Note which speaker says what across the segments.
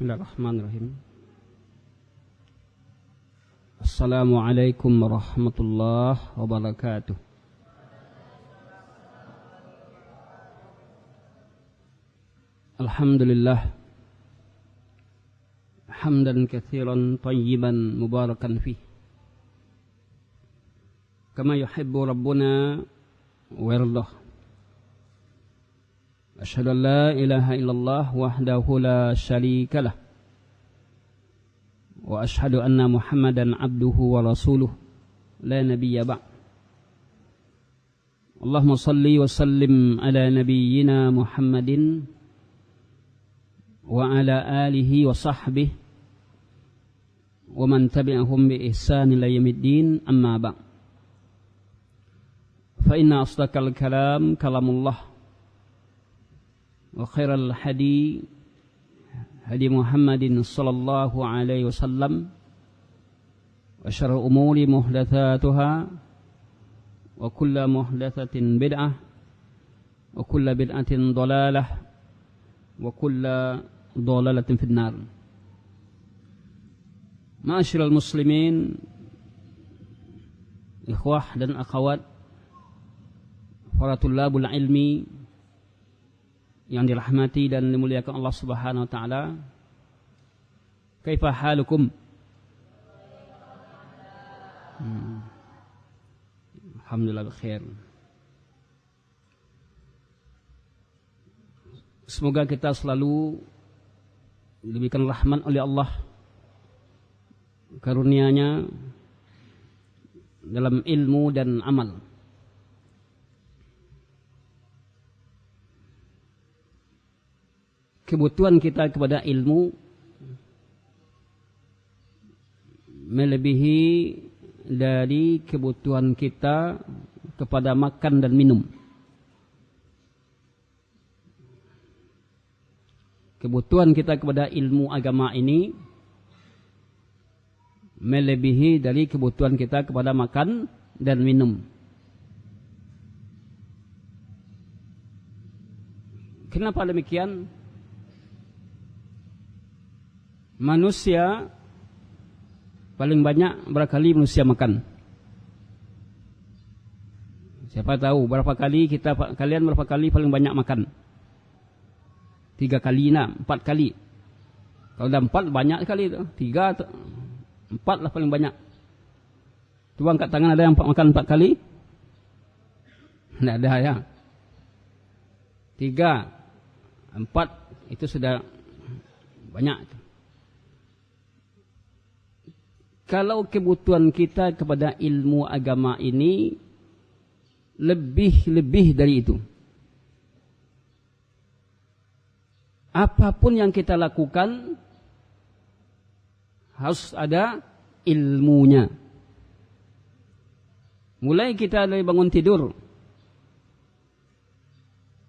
Speaker 1: Bismillahirrahmanirrahim. Assalamualaikum warahmatullahi wabarakatuh. Alhamdulillah hamdan katsiran tayyiban mubarakan fih kama yuhibbu rabbuna wa yardah. Asyhadu an la ilaha illallah wahdahu la syarika lah wa asyhadu anna Muhammadan abduhu wa rasuluh la nabiyya ba'd. Allahumma salli wa sallim ala nabiyyina Muhammadin wa ala alihi wa sahbihi wa man tabi'ahum bi ihsan ila yaumiddin, amma ba'd. Fa inna asdaqal kalam kalamullah wa khairal hadi hadi Muhammadin sallallahu alaihi wasallam wa syarrul umuri muhdatsatuha wa kullu muhdatsatin bid'ah wa kullu bid'atin dhalalah wa kullu dhalalatin finnar. Ma'asyiral muslimin, ikhwah dan akhwat, para tullabul ilmi yang dirahmati dan dimuliakan Allah Subhanahu wa taala. Kaifa halukum? Alhamdulillah bikhair. Semoga kita selalu diberikan rahmat oleh Allah, karunia-Nya dalam ilmu dan amal. Kebutuhan kita kepada ilmu melebihi dari kebutuhan kita kepada makan dan minum. Kebutuhan kita kepada ilmu agama ini melebihi dari kebutuhan kita kepada makan dan minum. Kenapa demikian? Manusia paling banyak berapa kali manusia makan? Siapa tahu berapa kali kalian berapa kali paling banyak makan? 3 kali, 4 kali. Kalau dah 4 banyak sekali tu. 3, 4 lah paling banyak. Coba angkat tangan, ada yang makan 4 kali? Tidak ada ya. 3, 4 itu sudah banyak. Kalau kebutuhan kita kepada ilmu agama ini lebih dari itu, apapun yang kita lakukan harus ada ilmunya. Mulai kita dari bangun tidur.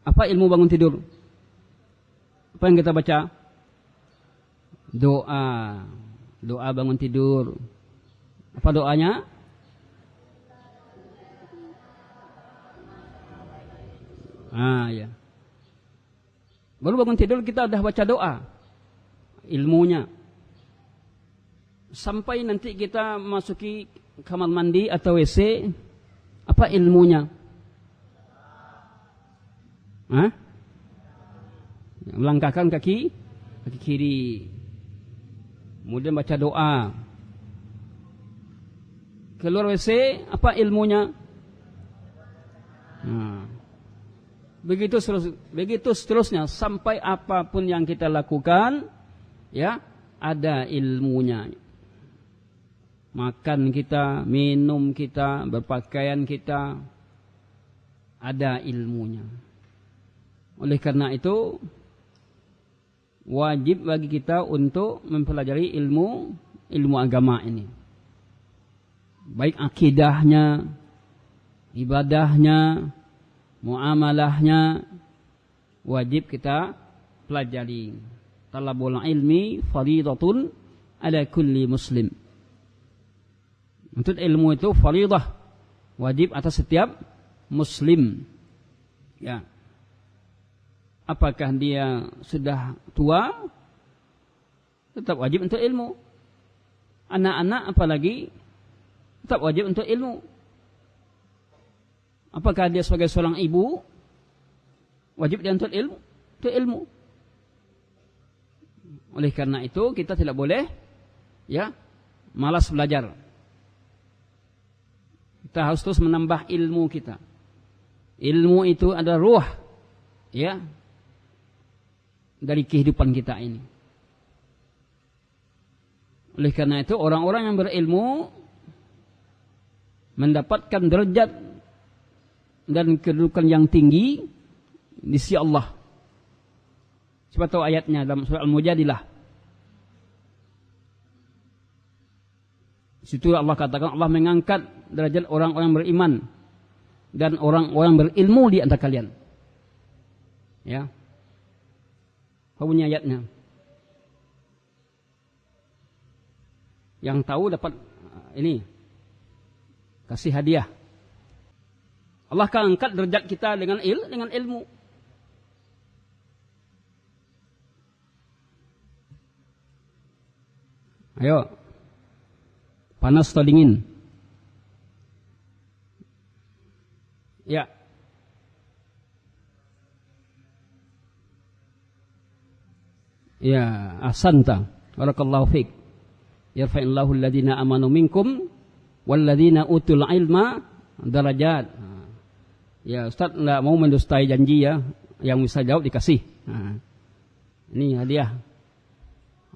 Speaker 1: Apa ilmu bangun tidur? Apa yang kita baca? Doa. Doa bangun tidur. Apa doanya? Ya. Baru bangun tidur kita dah baca doa. Ilmunya. Sampai nanti kita masuki kamar mandi atau WC, apa ilmunya? Melangkahkan kaki kiri. Kemudian baca doa. Keluar WC, apa ilmunya? Begitu seterusnya sampai apapun yang kita lakukan, ya, ada ilmunya. Makan kita, minum kita, berpakaian kita, ada ilmunya. Oleh karena itu, wajib bagi kita untuk mempelajari ilmu agama ini. Baik akidahnya, ibadahnya, muamalahnya, wajib kita pelajari. Talabul ilmi faridatun ala kulli muslim. Untuk ilmu itu faridah, wajib atas setiap muslim. Ya. Apakah dia sudah tua tetap wajib untuk ilmu. Anak-anak apalagi tetap wajib untuk ilmu. Apakah dia sebagai seorang ibu wajib dia untuk ilmu? Untuk ilmu. Oleh karena itu kita tidak boleh ya malas belajar. Kita harus terus menambah ilmu kita. Ilmu itu adalah ruh ya dari kehidupan kita ini. Oleh karena itu orang-orang yang berilmu mendapatkan derajat dan kedudukan yang tinggi di sisi Allah. Coba tahu ayatnya dalam surah Al-Mujadilah. Situ Allah katakan Allah mengangkat derajat orang-orang beriman dan orang-orang berilmu di antara kalian. Ya. Apa bunyi ayatnya? Yang tahu dapat ini kasih hadiah. Allah akan angkat derajat kita dengan ilmu. Ayo. Panas atau dingin? Ya. Ya, ahsanta. Barakallahu fiik. Yarfa'illahu alladhina amanu minkum walladhina utul ilma darajat. Ya, Ustaz enggak mau mendustai janji ya. Yang bisa jawab dikasih. Ini hadiah.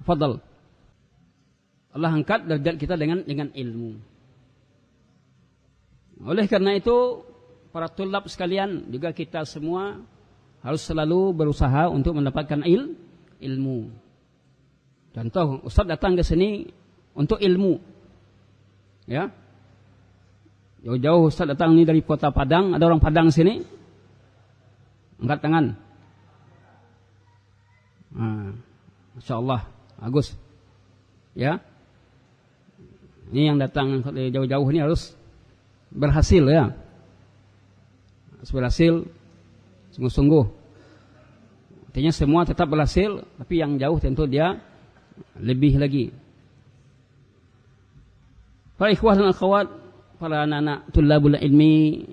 Speaker 1: Fadal. Allah angkat derajat kita dengan ilmu. Oleh karena itu, para tulab sekalian, juga kita semua harus selalu berusaha untuk mendapatkan ilmu. Contoh, Ustaz datang ke sini untuk ilmu. Ya. Jauh-jauh Ustaz datang ini dari kota Padang, ada orang Padang sini. Angkat tangan. Insyaallah, Agus. Ya. Ini yang datang dari jauh-jauh ini harus berhasil ya. Harus berhasil sungguh-sungguh. Artinya semua tetap berhasil, tapi yang jauh tentu dia lebih lagi. Para ikhwah dan akhwat, para anak-anak tulabul ilmi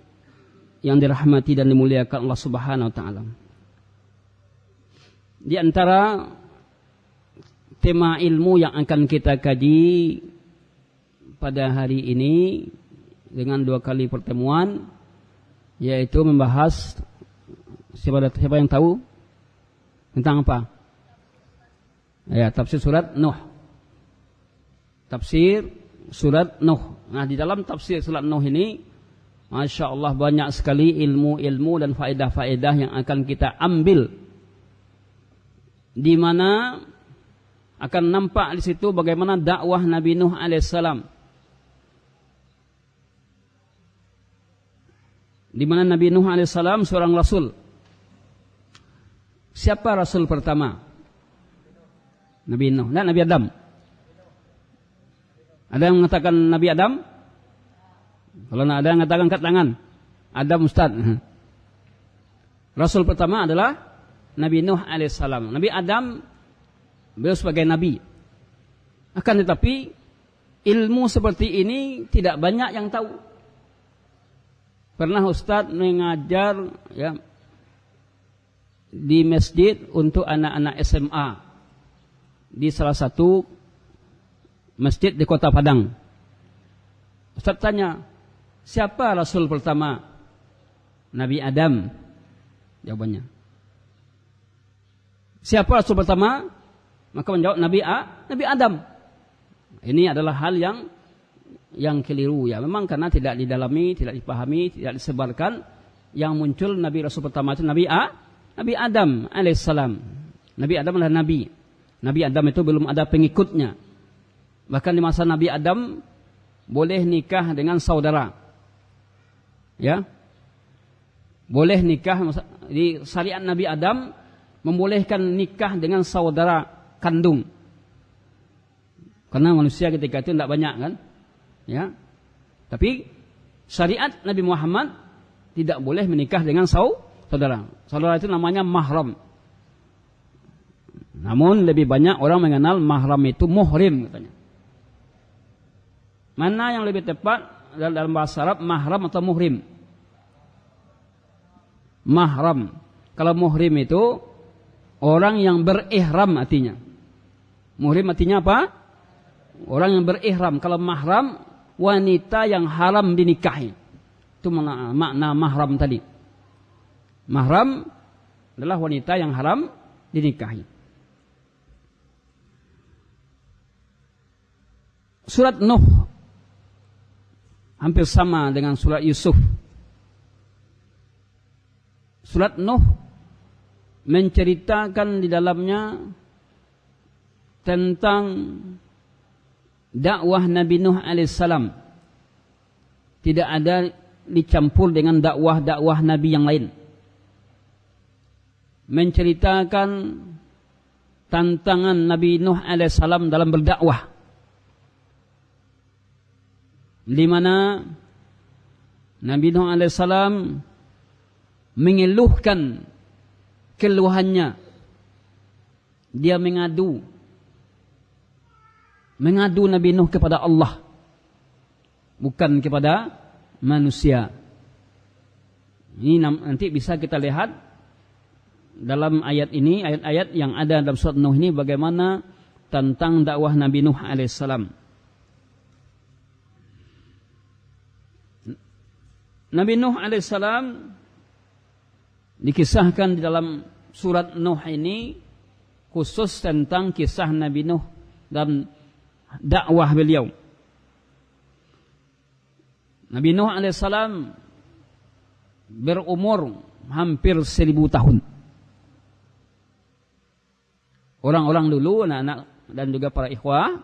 Speaker 1: yang dirahmati dan dimuliakan Allah Subhanahu wa taala. Di antara tema ilmu yang akan kita kaji pada hari ini dengan 2 kali pertemuan, yaitu membahas siapa yang tahu tentang apa? Ya, tafsir surat Nuh. Tafsir surat Nuh. Nah, di dalam tafsir surat Nuh ini, Masya Allah banyak sekali ilmu-ilmu dan faedah-faedah yang akan kita ambil, di mana akan nampak di situ bagaimana dakwah Nabi Nuh alaihissalam. Di mana Nabi Nuh alaihissalam seorang rasul. Siapa rasul pertama? Nabi Nuh dan Nabi Adam. Ada yang mengatakan Nabi Adam? Kalau ada yang mengatakan angkat tangan. Adam Ustaz. Rasul pertama adalah Nabi Nuh alaihissalam. Nabi Adam beliau sebagai nabi. Akan tetapi ilmu seperti ini tidak banyak yang tahu. Pernah Ustaz mengajar ya di masjid untuk anak-anak SMA di salah satu masjid di Kota Padang. Ustaz tanya, siapa rasul pertama? Nabi Adam. Jawabannya. Siapa rasul pertama? Maka menjawab Nabi Adam. Ini adalah hal yang keliru ya. Memang karena tidak didalami, tidak dipahami, tidak disebarkan. Yang muncul Nabi Rasul pertama itu Nabi Adam alaihissalam. Nabi Adam adalah Nabi. Nabi Adam itu belum ada pengikutnya. Bahkan di masa Nabi Adam boleh nikah dengan saudara. Ya. Boleh nikah di syariat Nabi Adam membolehkan nikah dengan saudara kandung. Karena manusia ketika itu tidak banyak kan? Ya. Tapi syariat Nabi Muhammad tidak boleh menikah dengan saudara. Saudara itu namanya mahram. Namun lebih banyak orang mengenal mahram itu muhrim katanya. Mana yang lebih tepat dalam bahasa Arab, mahram atau muhrim? Mahram. Kalau muhrim itu orang yang berihram artinya. Muhrim artinya apa? Orang yang berihram. Kalau mahram, wanita yang haram dinikahi. Itu makna mahram tadi. Mahram adalah wanita yang haram dinikahi. Surat Nuh hampir sama dengan surat Yusuf. Surat Nuh menceritakan di dalamnya tentang dakwah Nabi Nuh alaihissalam. Tidak ada dicampur dengan dakwah-dakwah Nabi yang lain. Menceritakan tantangan Nabi Nuh alaihissalam dalam berdakwah, di mana Nabi Nuh alaihissalam mengeluhkan keluhannya. Dia mengadu Nabi Nuh kepada Allah, bukan kepada manusia. Ini nanti bisa kita lihat dalam ayat ini, ayat-ayat yang ada dalam surat Nuh ini, bagaimana tentang dakwah Nabi Nuh alaihissalam. Nabi Nuh alaihissalam dikisahkan di dalam surat Nuh ini khusus tentang kisah Nabi Nuh dan dakwah beliau. Nabi Nuh alaihissalam berumur hampir 1000 tahun. Orang-orang dulu, anak-anak dan juga para ikhwah,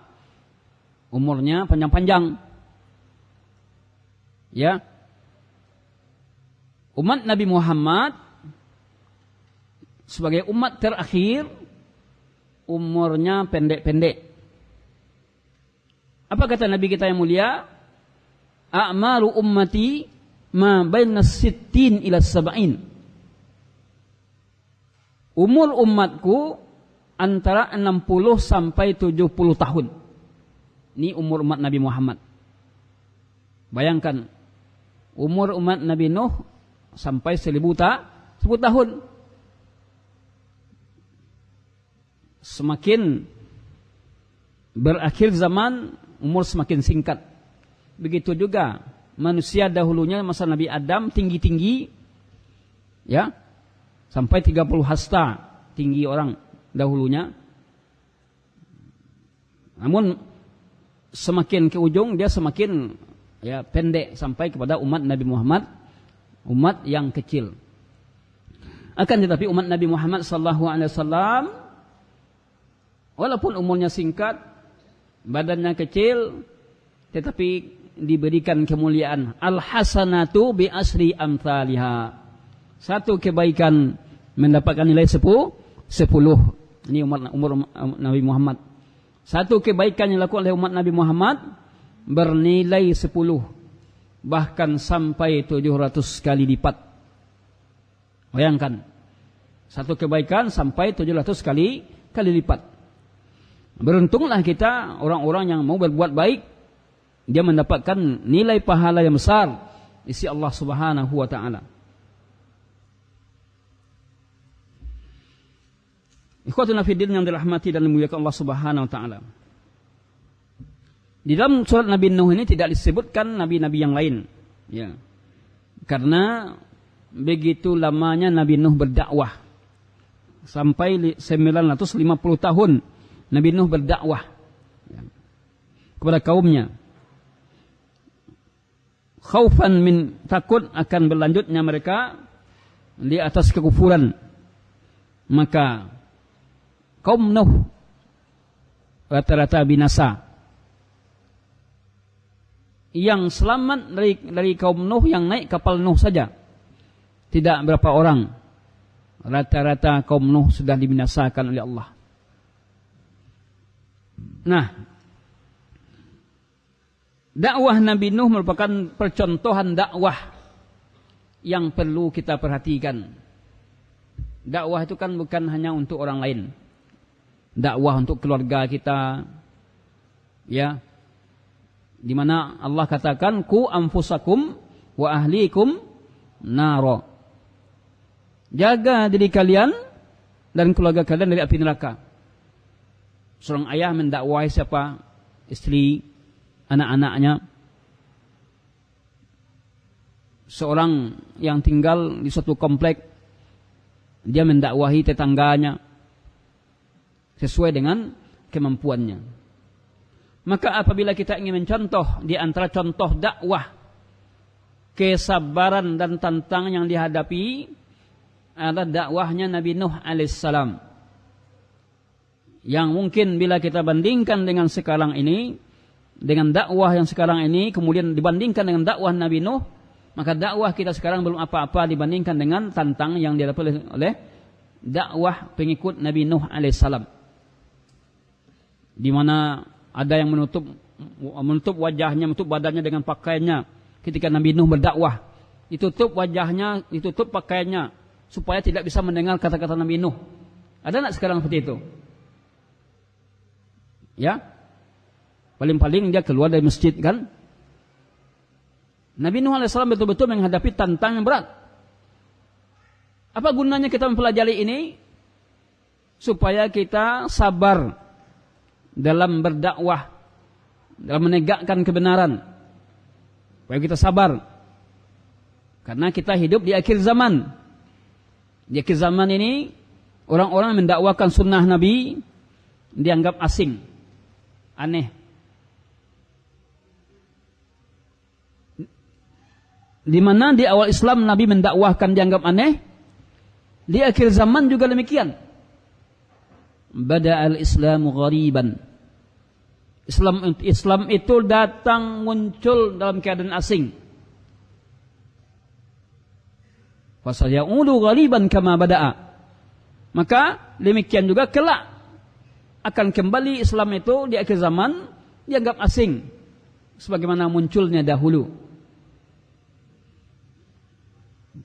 Speaker 1: umurnya panjang-panjang. Ya. Umat Nabi Muhammad sebagai umat terakhir umurnya pendek-pendek. Apa kata Nabi kita yang mulia? A'maru ummati ma baina sittin ila sab'in. Umur umatku antara 60 sampai 70 tahun. Ini umur umat Nabi Muhammad. Bayangkan, umur umat Nabi Nuh sampai 1000 tahun. Semakin berakhir zaman, umur semakin singkat. Begitu juga manusia dahulunya masa Nabi Adam tinggi-tinggi, ya, sampai 30 hasta tinggi orang dahulunya. Namun semakin ke ujung dia semakin pendek sampai kepada umat Nabi Muhammad, umat yang kecil. Akan tetapi umat Nabi Muhammad SAW, walaupun umurnya singkat, badannya kecil, tetapi diberikan kemuliaan. Al-hasanatu bi asri amthaliha. Satu kebaikan mendapatkan nilai 10. Ini umur Nabi Muhammad. Satu kebaikan yang dilakukan oleh umat Nabi Muhammad bernilai 10, bahkan sampai 700 kali lipat. Bayangkan, satu kebaikan sampai 700 kali lipat. Beruntunglah kita, orang-orang yang mau berbuat baik, dia mendapatkan nilai pahala yang besar di sisi Allah Subhanahu wa taala. Ikhwatuna fiddin yang dirahmati dan dimuliakan Allah Subhanahu wa taala. Di dalam surat Nabi Nuh ini tidak disebutkan nabi-nabi yang lain, ya. Karena begitu lamanya Nabi Nuh berdakwah. Sampai 950 tahun Nabi Nuh berdakwah, ya, kepada kaumnya. Khaufan min, takut akan berlanjutnya mereka di atas kekufuran. Maka kaum Nuh rata-rata binasa. Yang selamat dari kaum Nuh yang naik kapal Nuh saja tidak berapa orang. Rata-rata kaum Nuh sudah dibinasakan oleh Allah. Nah, dakwah Nabi Nuh merupakan percontohan dakwah yang perlu kita perhatikan. Dakwah itu kan bukan hanya untuk orang lain. dakwah untuk keluarga kita, ya, di mana Allah katakan ku anfusakum wa ahlikum naro. Jaga diri kalian dan keluarga kalian dari api neraka. Seorang ayah mendakwahi siapa? Istri, anak-anaknya. Seorang yang tinggal di suatu komplek, dia mendakwahi tetangganya sesuai dengan kemampuannya. Maka apabila kita ingin mencontoh di antara contoh dakwah, kesabaran dan tantangan yang dihadapi adalah dakwahnya Nabi Nuh alaihissalam. Yang mungkin bila kita bandingkan dengan sekarang ini, dengan dakwah yang sekarang ini, kemudian dibandingkan dengan dakwah Nabi Nuh, maka dakwah kita sekarang belum apa-apa dibandingkan dengan tantangan yang dihadapi oleh dakwah pengikut Nabi Nuh alaihissalam. Di mana ada yang menutup wajahnya, menutup badannya dengan pakaiannya ketika Nabi Nuh berdakwah. Ditutup wajahnya, ditutup pakaiannya supaya tidak bisa mendengar kata-kata Nabi Nuh. Ada enggak sekarang seperti itu? Ya, paling-paling dia keluar dari masjid kan. Nabi Nuh AS betul-betul menghadapi tantangan yang berat. Apa gunanya kita mempelajari ini? Supaya kita sabar dalam berdakwah, dalam menegakkan kebenaran. Supaya kita sabar. Karena kita hidup di akhir zaman. Di akhir zaman ini, orang-orang yang mendakwakan sunnah Nabi dianggap asing, aneh. Di mana di awal Islam Nabi mendakwahkan dianggap aneh, di akhir zaman juga demikian. Bada'al Islamu ghariban. Islam itu datang muncul dalam keadaan asing. Fasayaudu ghariban kama bada'a. Maka demikian juga kelak akan kembali Islam itu di akhir zaman dianggap asing sebagaimana munculnya dahulu.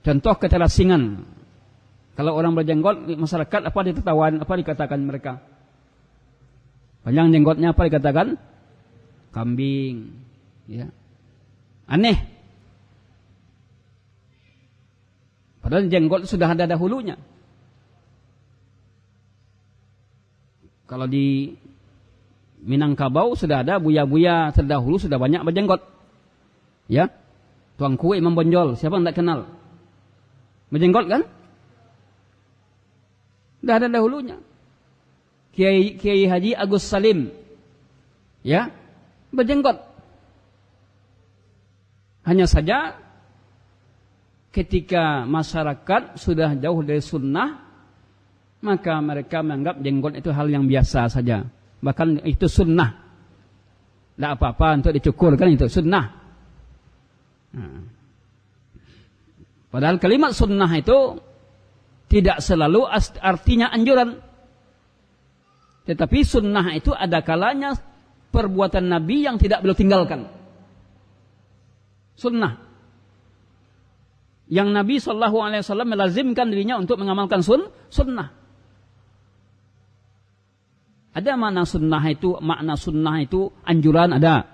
Speaker 1: Contoh keterasingan. Kalau orang berjenggot masyarakat apa ditertawakan, apa dikatakan mereka? Panjang jenggotnya apa dikatakan? Kambing. Ya. Aneh. Padahal jenggot sudah ada dahulunya. Kalau di Minangkabau sudah ada buya-buya terdahulu sudah banyak berjenggot. Ya. Tuang kue Imam Bonjol, siapa yang tidak kenal? Berjenggot kan? Sudah ada dahulunya. Kiai Haji Agus Salim, ya, berjenggot. Hanya saja ketika masyarakat sudah jauh dari sunnah, maka mereka menganggap jenggot itu hal yang biasa saja. Bahkan itu sunnah. Tidak apa-apa untuk dicukur kan, itu sunnah. Padahal kalimat sunnah itu tidak selalu artinya anjuran. Tetapi sunnah itu ada kalanya perbuatan Nabi yang tidak beliau tinggalkan. Sunnah. Yang Nabi SAW melazimkan dirinya untuk mengamalkan sunnah. Ada makna sunnah itu anjuran ada.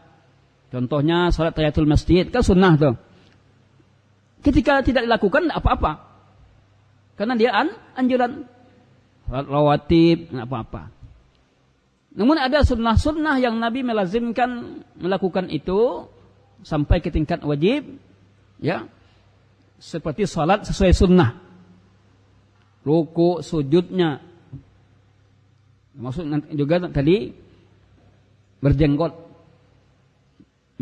Speaker 1: Contohnya salat tahiyatul masjid kan sunnah tuh. Ketika tidak dilakukan tidak apa-apa. Karena dia anjuran. Salat rawatib tidak apa-apa. Namun ada sunnah-sunnah yang Nabi melazimkan melakukan itu sampai ke tingkat wajib, ya, seperti salat sesuai sunnah, ruku, sujudnya, maksud juga tadi berjenggot,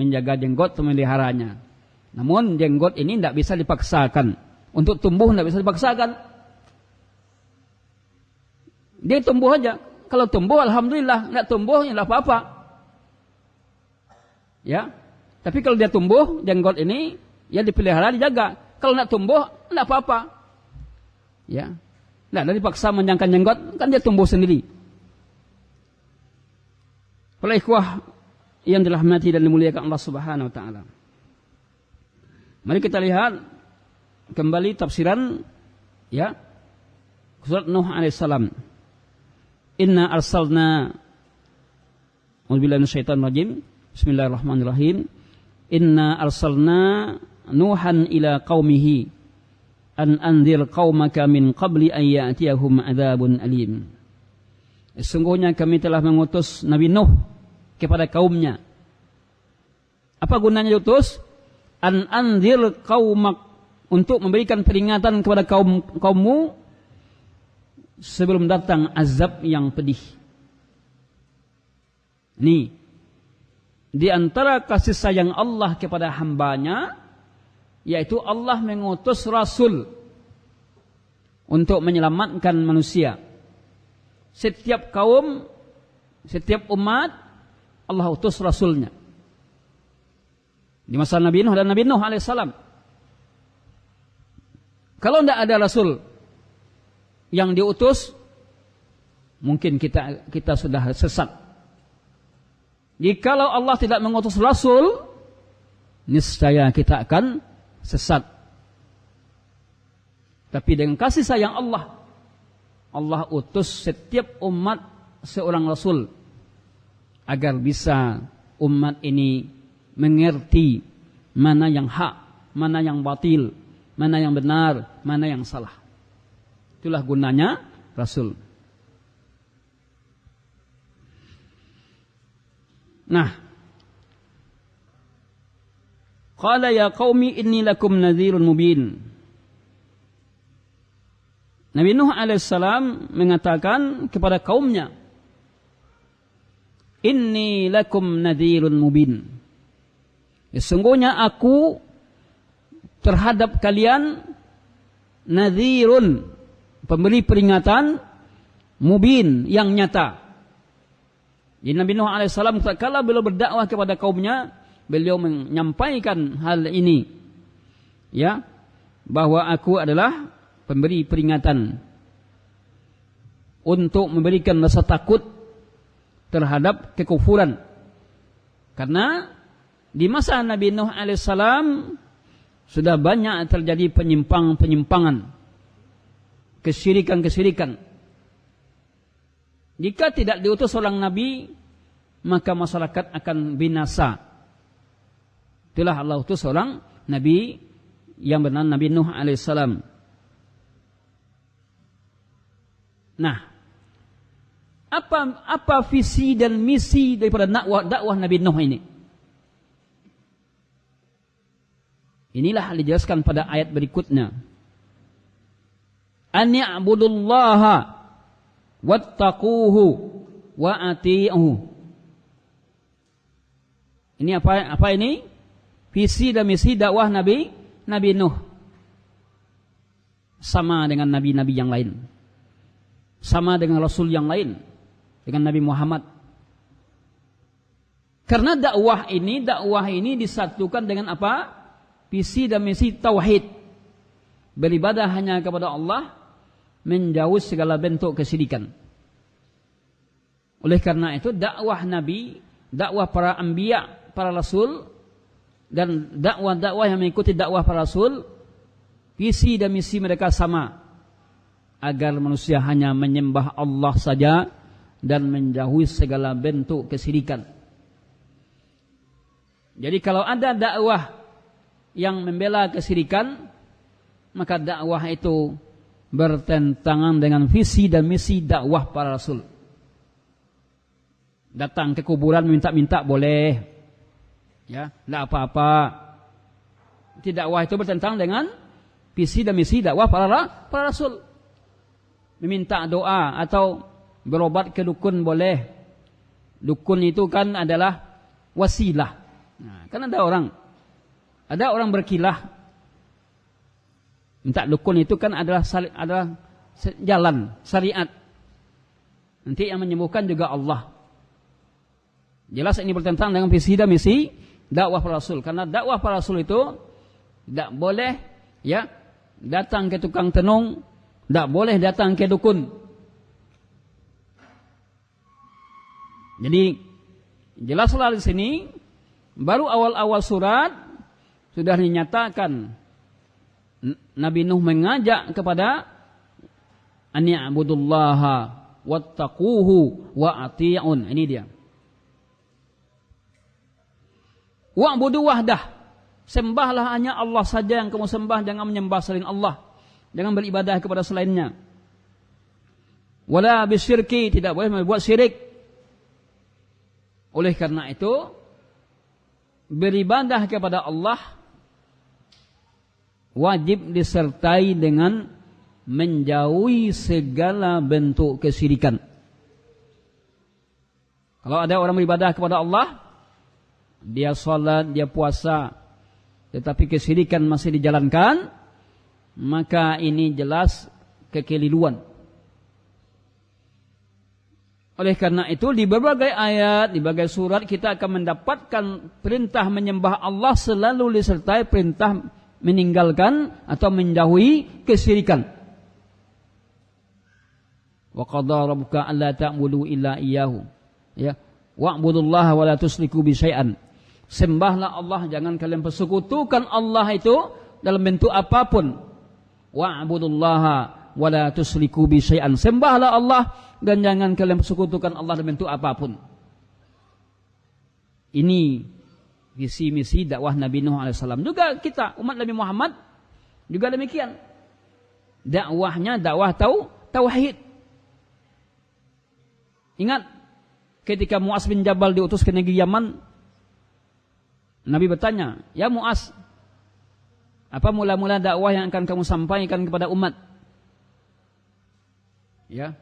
Speaker 1: menjaga jenggot atau memeliharanya. Namun jenggot ini tidak bisa dipaksakan, untuk tumbuh tidak bisa dipaksakan, dia tumbuh aja. Kalau tumbuh alhamdulillah, enggak tumbuh ya enggak apa-apa. Ya. Tapi kalau dia tumbuh jenggot ini ya dipelihara, dijaga. Kalau enggak tumbuh enggak apa-apa. Ya. Enggak ada dipaksa menjangkan jenggot, kan dia tumbuh sendiri. Para ikhwah yang dirahmati dan dimuliakan Allah Subhanahu wa taala. Mari kita lihat kembali tafsiran ya surat Nuh alaihissalam. Inna arsalna A'udzubillahi minasyaitonir rajim. Bismillahirrahmanirrahim. Inna arsalna Nuhan ila qaumihi an anzir qaumaka min qabli an ya'tiyahum adzabun alim. Sesungguhnya kami telah mengutus Nabi Nuh kepada kaumnya. Apa gunanya diutus? An anzir qaumak, untuk memberikan peringatan kepada kaummu sebelum datang azab yang pedih. Nih, di antara kasih sayang Allah kepada hambanya, yaitu Allah mengutus Rasul untuk menyelamatkan manusia. Setiap kaum, setiap umat, Allah utus Rasulnya. Di masa Nabi Nuh dan Nabi Nuh alaihissalam. Kalau tidak ada Rasul yang diutus, mungkin kita sudah sesat. Jikalau Allah tidak mengutus Rasul, niscaya kita akan sesat. Tapi dengan kasih sayang Allah, Allah utus setiap umat seorang Rasul agar bisa umat ini mengerti mana yang hak, mana yang batil, mana yang benar, mana yang salah. Itulah gunanya Rasul. Nah, qala ya qaumi inni lakum nadhirun mubin. Nabi Nuh alaihissalam mengatakan kepada kaumnya, inni lakum nadhirun mubin. Sesungguhnya aku terhadap kalian nadhirun, pemberi peringatan, mubin, yang nyata. Jadi Nabi Nuh alaihissalam kala beliau berdakwah kepada kaumnya, beliau menyampaikan hal ini, ya, bahwa aku adalah pemberi peringatan untuk memberikan rasa takut terhadap kekufuran. Karena di masa Nabi Nuh alaihissalam sudah banyak terjadi penyimpangan, kesyirikan. Jika tidak diutus seorang nabi, maka masyarakat akan binasa. Itulah Allah utus seorang nabi yang benar, Nabi Nuh alaihissalam. Nah, apa visi dan misi daripada dakwah Nabi Nuh ini? Inilah dijelaskan pada ayat berikutnya. An ya'budullaha wattaquhu wa ati'uhu. Ini apa ini? Visi dan misi dakwah Nabi Nuh. Sama dengan nabi-nabi yang lain. Sama dengan rasul yang lain, dengan Nabi Muhammad. Karena dakwah ini disatukan dengan apa? Visi dan misi tauhid. Beribadah hanya kepada Allah, menjauh segala bentuk kesyirikan. Oleh karena itu dakwah Nabi, dakwah para anbiya, para rasul, dan dakwah yang mengikuti dakwah para rasul, visi dan misi mereka sama, agar manusia hanya menyembah Allah saja dan menjauhi segala bentuk kesyirikan. Jadi kalau ada dakwah yang membela kesyirikan, maka dakwah itu bertentangan dengan visi dan misi dakwah para rasul. Datang ke kuburan minta-minta boleh, ya, tidak apa-apa. Dakwah itu bertentangan dengan visi dan misi dakwah para rasul. Meminta doa atau berobat ke dukun boleh. Dukun itu kan adalah wasilah. Nah, kan ada orang berkilah. Minta dukun itu kan adalah jalan syariat. Nanti yang menyembuhkan juga Allah. Jelas ini bertentangan dengan visi dan misi dakwah para rasul. Karena dakwah para rasul itu tidak boleh, ya, datang ke tukang tenung, tidak boleh datang ke dukun. Jadi jelaslah di sini, baru awal-awal surat sudah dinyatakan Nabi Nuh mengajak kepada an ya'budullaha, wattaquhu wa ati'un. Ini dia. Wa'budu wahdah. Sembahlah hanya Allah saja yang kamu sembah, jangan menyembah selain Allah. Jangan beribadah kepada selainnya. Wala bisyirki, tidak boleh membuat syirik. Oleh karena itu, beribadah kepada Allah wajib disertai dengan menjauhi segala bentuk kesyirikan. Kalau ada orang beribadah kepada Allah, dia salat, dia puasa, tetapi kesyirikan masih dijalankan, maka ini jelas kekeliruan. Oleh karena itu di berbagai ayat, di berbagai surat kita akan mendapatkan perintah menyembah Allah selalu disertai perintah meninggalkan atau menjauhi kesyirikan. Wa qadha rabbuka alla ta'budu illa iyyahu. Ya, wa'budullaha wa la tusyriku bi syai'an. Sembahlah Allah, jangan kalian persekutukan Allah itu dalam bentuk apapun. Wa'budullaha wa la tusyriku bi syai'an. Sembahlah Allah dan jangan kalian persekutukan Allah dalam bentuk apapun. Ini visi misi dakwah Nabi Nuh alaihissalam. Juga kita umat Nabi Muhammad juga demikian. Dakwahnya dakwah tauhid. Ingat ketika Mu'az bin Jabal diutus ke negeri Yaman, Nabi bertanya, "Ya Mu'az, apa mula-mula dakwah yang akan kamu sampaikan kepada umat?" Ya.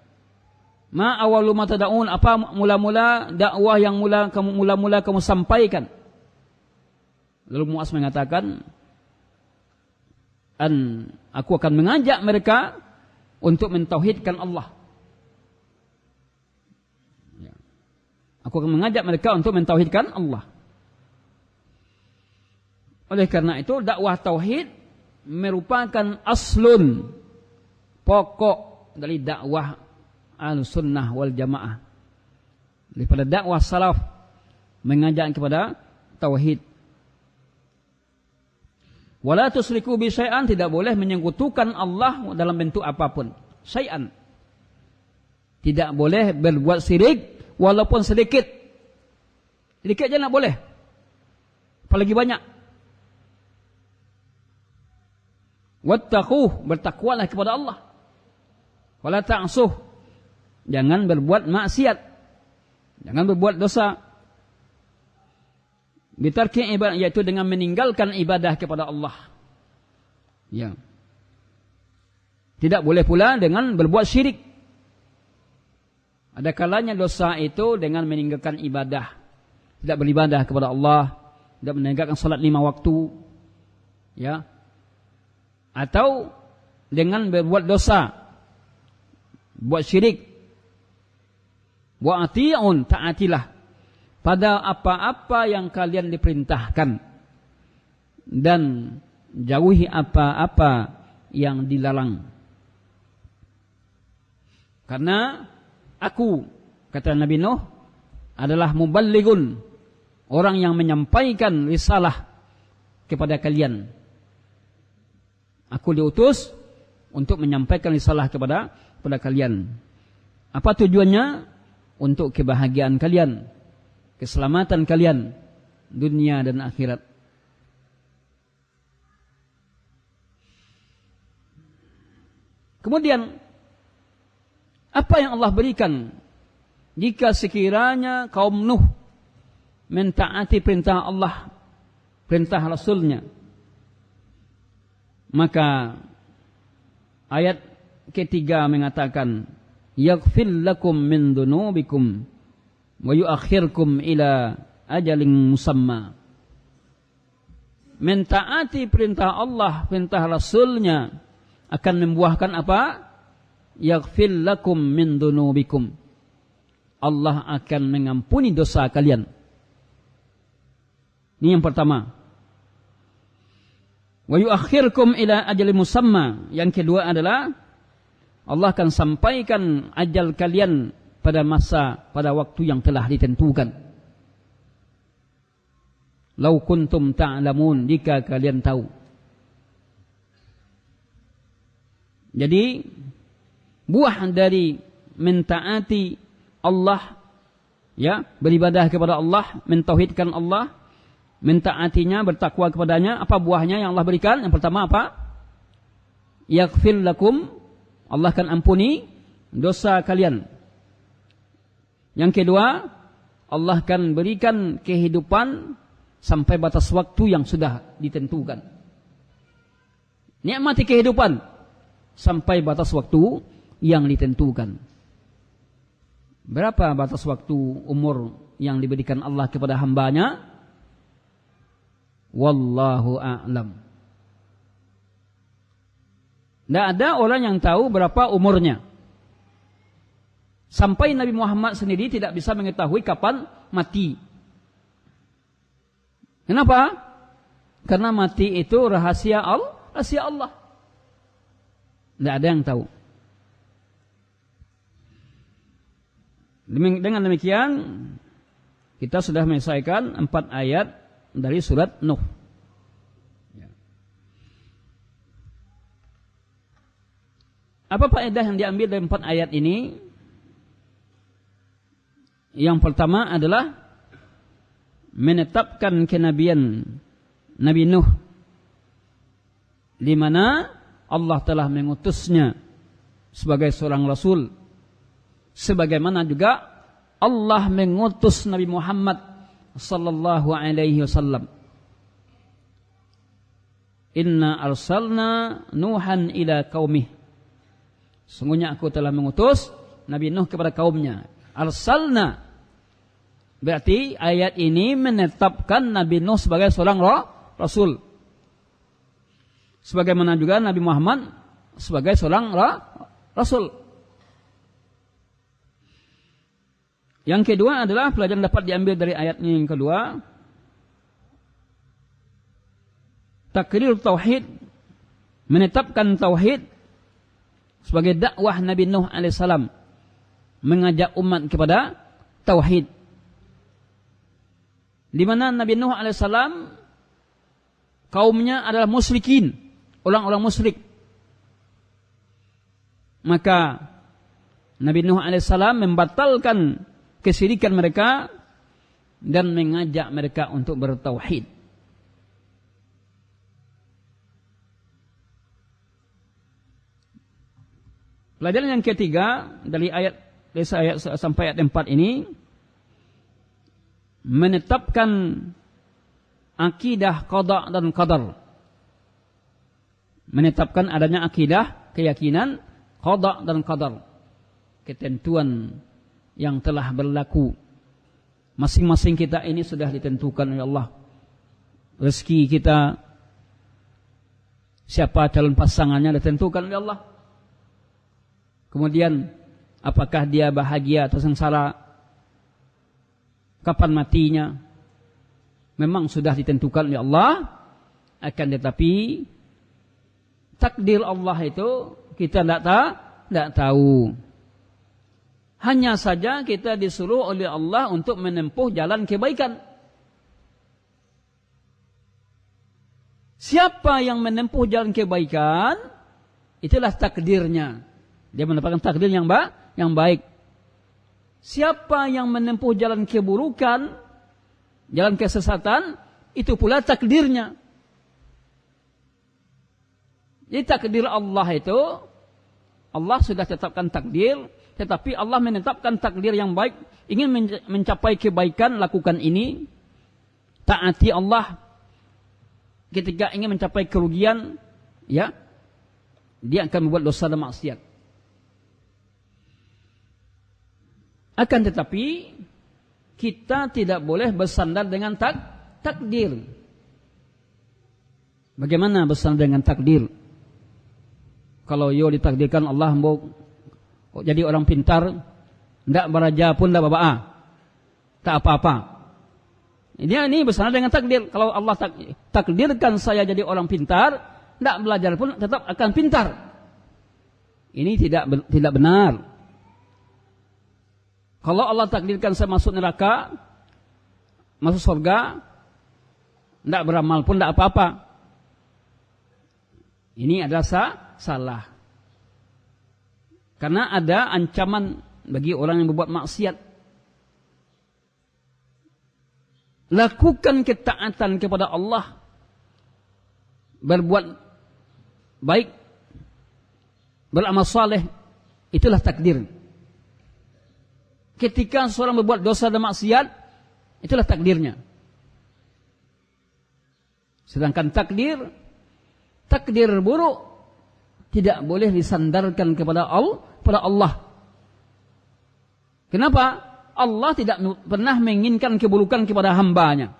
Speaker 1: Ma awalu ma tad'un, apa mula-mula dakwah yang mula-mula kamu sampaikan? Lalu Mu'az mengatakan, aku akan mengajak mereka untuk mentauhidkan Allah. Ya. Aku akan mengajak mereka untuk mentauhidkan Allah. Oleh karena itu dakwah tauhid merupakan aslun, pokok dari dakwah Ahlussunnah wal Jamaah. Daripada dakwah salaf mengajak kepada tauhid. Wala tusyriku bi syai'an, tidak boleh menyekutukan Allah dalam bentuk apapun. Syai'an. Tidak boleh berbuat syirik walaupun sedikit. Sedikit aja tidak boleh. Apalagi banyak. Wattaquh, bertakwalah kepada Allah. Wala ta'suh, jangan berbuat maksiat, jangan berbuat dosa. Bitarki ibadah, yaitu dengan meninggalkan ibadah kepada Allah. Ya. Tidak boleh pula dengan berbuat syirik. Ada kalanya dosa itu dengan meninggalkan ibadah, tidak beribadah kepada Allah, tidak menegakkan salat 5 waktu, ya, atau dengan berbuat dosa, buat syirik. Wa ati'un, ta'atilah pada apa-apa yang kalian diperintahkan dan jauhi apa-apa yang dilarang. Karena aku, kata Nabi Nuh, adalah muballighun, orang yang menyampaikan risalah kepada kalian. Aku diutus untuk menyampaikan risalah kepada kalian. Apa tujuannya? Untuk kebahagiaan kalian, keselamatan kalian, dunia dan akhirat. Kemudian, apa yang Allah berikan jika sekiranya kaum Nuh mentaati perintah Allah, perintah Rasulnya? Maka ayat ketiga mengatakan, yaghfir lakum min dunubikum wa yuakhirkum ila ajalin musamma. Mentaati perintah Allah, perintah Rasulnya akan membuahkan apa? Yaghfir lakum min dunubikum. Allah akan mengampuni dosa kalian. Ini yang pertama. Wa yuakhirkum ila ajalin musamma. Yang kedua adalah Allah akan sampaikan ajal kalian pada waktu yang telah ditentukan. Lau kuntum ta'lamun, jika kalian tahu. Jadi buah dari mentaati Allah, ya, beribadah kepada Allah, mentauhidkan Allah, mentaatinya, bertakwa kepadanya. Apa buahnya yang Allah berikan? Yang pertama apa? Yaghfir lakum, Allah akan ampuni dosa kalian. Yang kedua, Allah akan berikan kehidupan sampai batas waktu yang sudah ditentukan. Nikmati kehidupan sampai batas waktu yang ditentukan. Berapa batas waktu umur yang diberikan Allah kepada hambanya? Wallahu a'lam. Tidak ada orang yang tahu berapa umurnya. Sampai Nabi Muhammad sendiri tidak bisa mengetahui kapan mati. Kenapa? Karena mati itu rahasia Allah. Tidak ada yang tahu. Dengan demikian, kita sudah menyelesaikan 4 ayat dari surat Nuh. Apa faedah yang diambil dari 4 ayat ini? Yang pertama adalah menetapkan kenabian Nabi Nuh, di mana Allah telah mengutusnya sebagai seorang rasul, sebagaimana juga Allah mengutus Nabi Muhammad sallallahu alaihi wasallam. Inna arsalna Nuhan ila qaumih. Sungguhnya aku telah mengutus Nabi Nuh kepada kaumnya. Arsalna berarti ayat ini menetapkan Nabi Nuh sebagai seorang rasul. Sebagaimana juga Nabi Muhammad sebagai seorang rasul. Yang kedua adalah pelajaran dapat diambil dari ayat ini yang kedua. Takrir tauhid, menetapkan tauhid sebagai dakwah Nabi Nuh alaihissalam, mengajak umat kepada tauhid. Di mana Nabi Nuh alaihissalam kaumnya adalah musyrikin, orang-orang musyrik. Maka Nabi Nuh alaihissalam membatalkan kesyirikan mereka dan mengajak mereka untuk bertauhid. Pelajaran yang ketiga dari ayat sampai ayat 4 ini, menetapkan akidah qada dan qadar. Menetapkan adanya akidah, keyakinan qada dan qadar, ketentuan yang telah berlaku. Masing-masing kita ini sudah ditentukan oleh Allah. Rezeki kita, siapa calon pasangannya ditentukan oleh Allah. Kemudian apakah dia bahagia atau sengsara, kapan matinya, memang sudah ditentukan oleh Allah. Akan tetapi takdir Allah itu kita tidak tahu. Hanya saja kita disuruh oleh Allah untuk menempuh jalan kebaikan. Siapa yang menempuh jalan kebaikan, itulah takdirnya. Dia mendapatkan takdir yang baik. Siapa yang menempuh jalan keburukan, jalan kesesatan, itu pula takdirnya. Jadi takdir Allah itu, Allah sudah tetapkan takdir, tetapi Allah menetapkan takdir yang baik. Ingin mencapai kebaikan, lakukan ini. Taati Allah. Ketika ingin mencapai kerugian, ya, dia akan membuat dosa dan maksiat. Akan tetapi kita tidak boleh bersandar dengan takdir. Bagaimana bersandar dengan takdir? Kalau yo ditakdirkan Allah mau jadi orang pintar, tidak beraja pun tidak apa-apa, tak apa-apa. Ini bersandar dengan takdir. Kalau Allah takdirkan saya jadi orang pintar, tidak belajar pun tetap akan pintar. Ini tidak benar. Kalau Allah takdirkan saya masuk neraka, masuk surga, tidak beramal pun tidak apa-apa. Ini adalah salah. Karena ada ancaman bagi orang yang berbuat maksiat. Lakukan ketaatan kepada Allah, berbuat baik, beramal saleh, itulah takdir. Ketika seorang berbuat dosa dan maksiat, itulah takdirnya. Sedangkan takdir buruk tidak boleh disandarkan kepada Allah. Kenapa? Allah tidak pernah menginginkan keburukan kepada hambanya.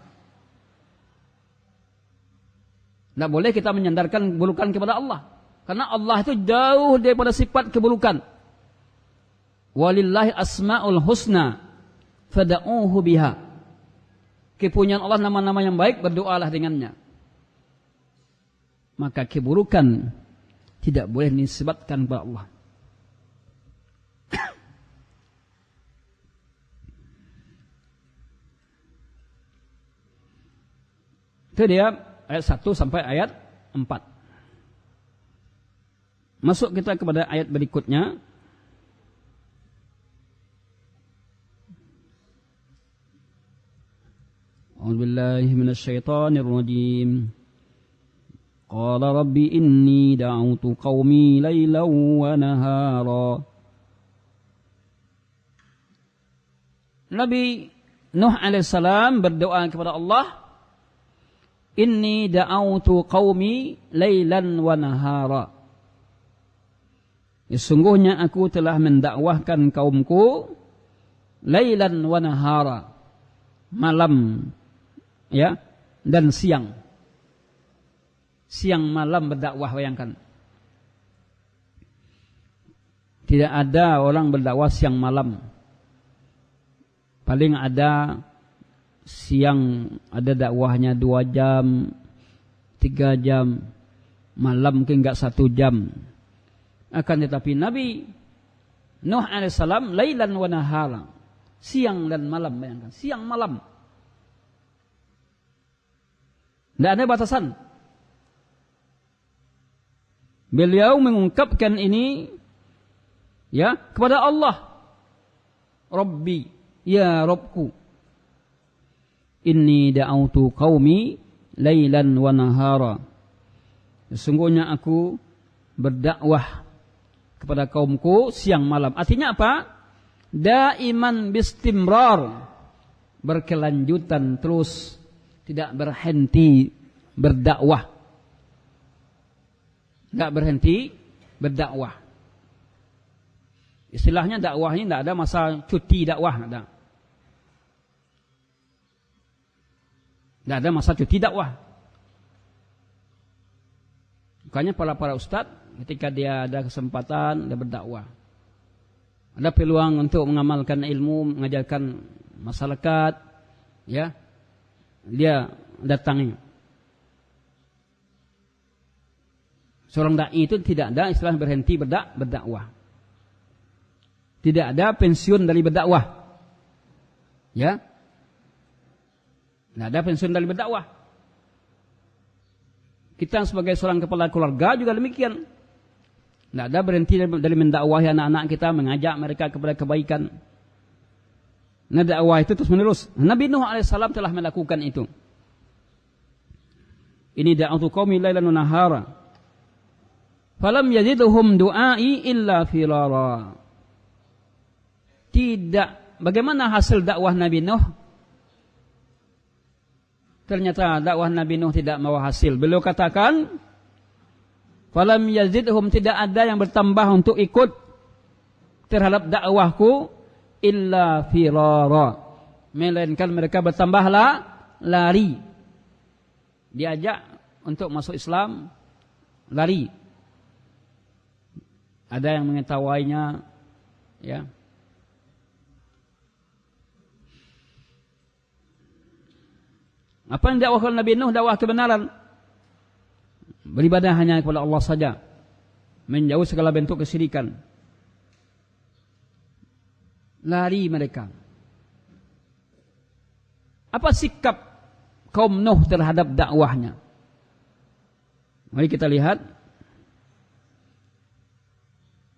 Speaker 1: Tidak boleh kita menyandarkan keburukan kepada Allah. Karena Allah itu jauh daripada sifat keburukan. Walillahi asma'ul husna fada'uhu biha. Kepunyaan Allah nama-nama yang baik, berdoalah dengannya. Maka keburukan tidak boleh disebabkan kepada Allah. Itu dia ayat 1 sampai ayat 4. Masuk kita kepada ayat berikutnya. A'udzubillahi minasyaitonir rajim. Qala rabbi inni da'utu qaumi lailan wa nahara. Nabi Nuh alaihissalam berdoa kepada Allah, inni da'autu qaumi lailan wa nahara. Sesungguhnya aku telah mendakwahkan kaumku lailan wa nahara, malam ya dan siang. Siang malam berdakwah, bayangkan. Tidak ada orang berdakwah siang malam. Paling ada siang ada dakwahnya 2 jam, 3 jam, malam mungkin enggak 1 jam. Akan tetapi Nabi Nuh alaihissalam lailan wa nahara, siang dan malam, bayangkan, siang malam. Tidak ada batasan. Beliau mengungkapkan ini ya kepada Allah. Rabbi, ya Rabbku, inni da'autu qaumi lailan wa nahara. Sesungguhnya aku berdakwah kepada kaumku siang malam. Artinya apa? Daiman bistimrar, berkelanjutan terus, tidak berhenti berdakwah. Enggak berhenti berdakwah. Istilahnya dakwah ini tidak ada masa cuti dakwah, ada. Tidak ada masa cuti dakwah. Makanya para ustaz ketika dia ada kesempatan dia berdakwah, ada peluang untuk mengamalkan ilmu, mengajarkan masyarakat, ya, dia datangi. Seorang dai itu tidak ada istilah berhenti berdakwah. Tidak ada pensiun dari berdakwah. Ya. Tidak ada pensiun dari berdakwah. Kita sebagai seorang kepala keluarga juga demikian. Tidak ada berhenti dari mendakwahi anak-anak kita, mengajak mereka kepada kebaikan. Nah, dakwah itu terus menerus. Nabi Nuh alaihissalam telah melakukan itu. Ini da'utu qaumi lailan wa nahara. Falam yazidhum du'ai illa firara. Tidak. Bagaimana hasil dakwah Nabi Nuh? Ternyata dakwah Nabi Nuh tidak membawa hasil. Beliau katakan, falam yazidhum, tidak ada yang bertambah untuk ikut terhadap dakwahku illa firara, melainkan mereka bertambahlah lari. Diajak untuk masuk Islam, lari. Ada yang mengetahuinya, ya. Apa yang dakwahkan Nabi Nuh? Dakwah kebenaran. Beribadah hanya kepada Allah saja. Menjauh segala bentuk kesyirikan. Lari mereka. Apa sikap kaum Nuh terhadap dakwahnya? Mari kita lihat.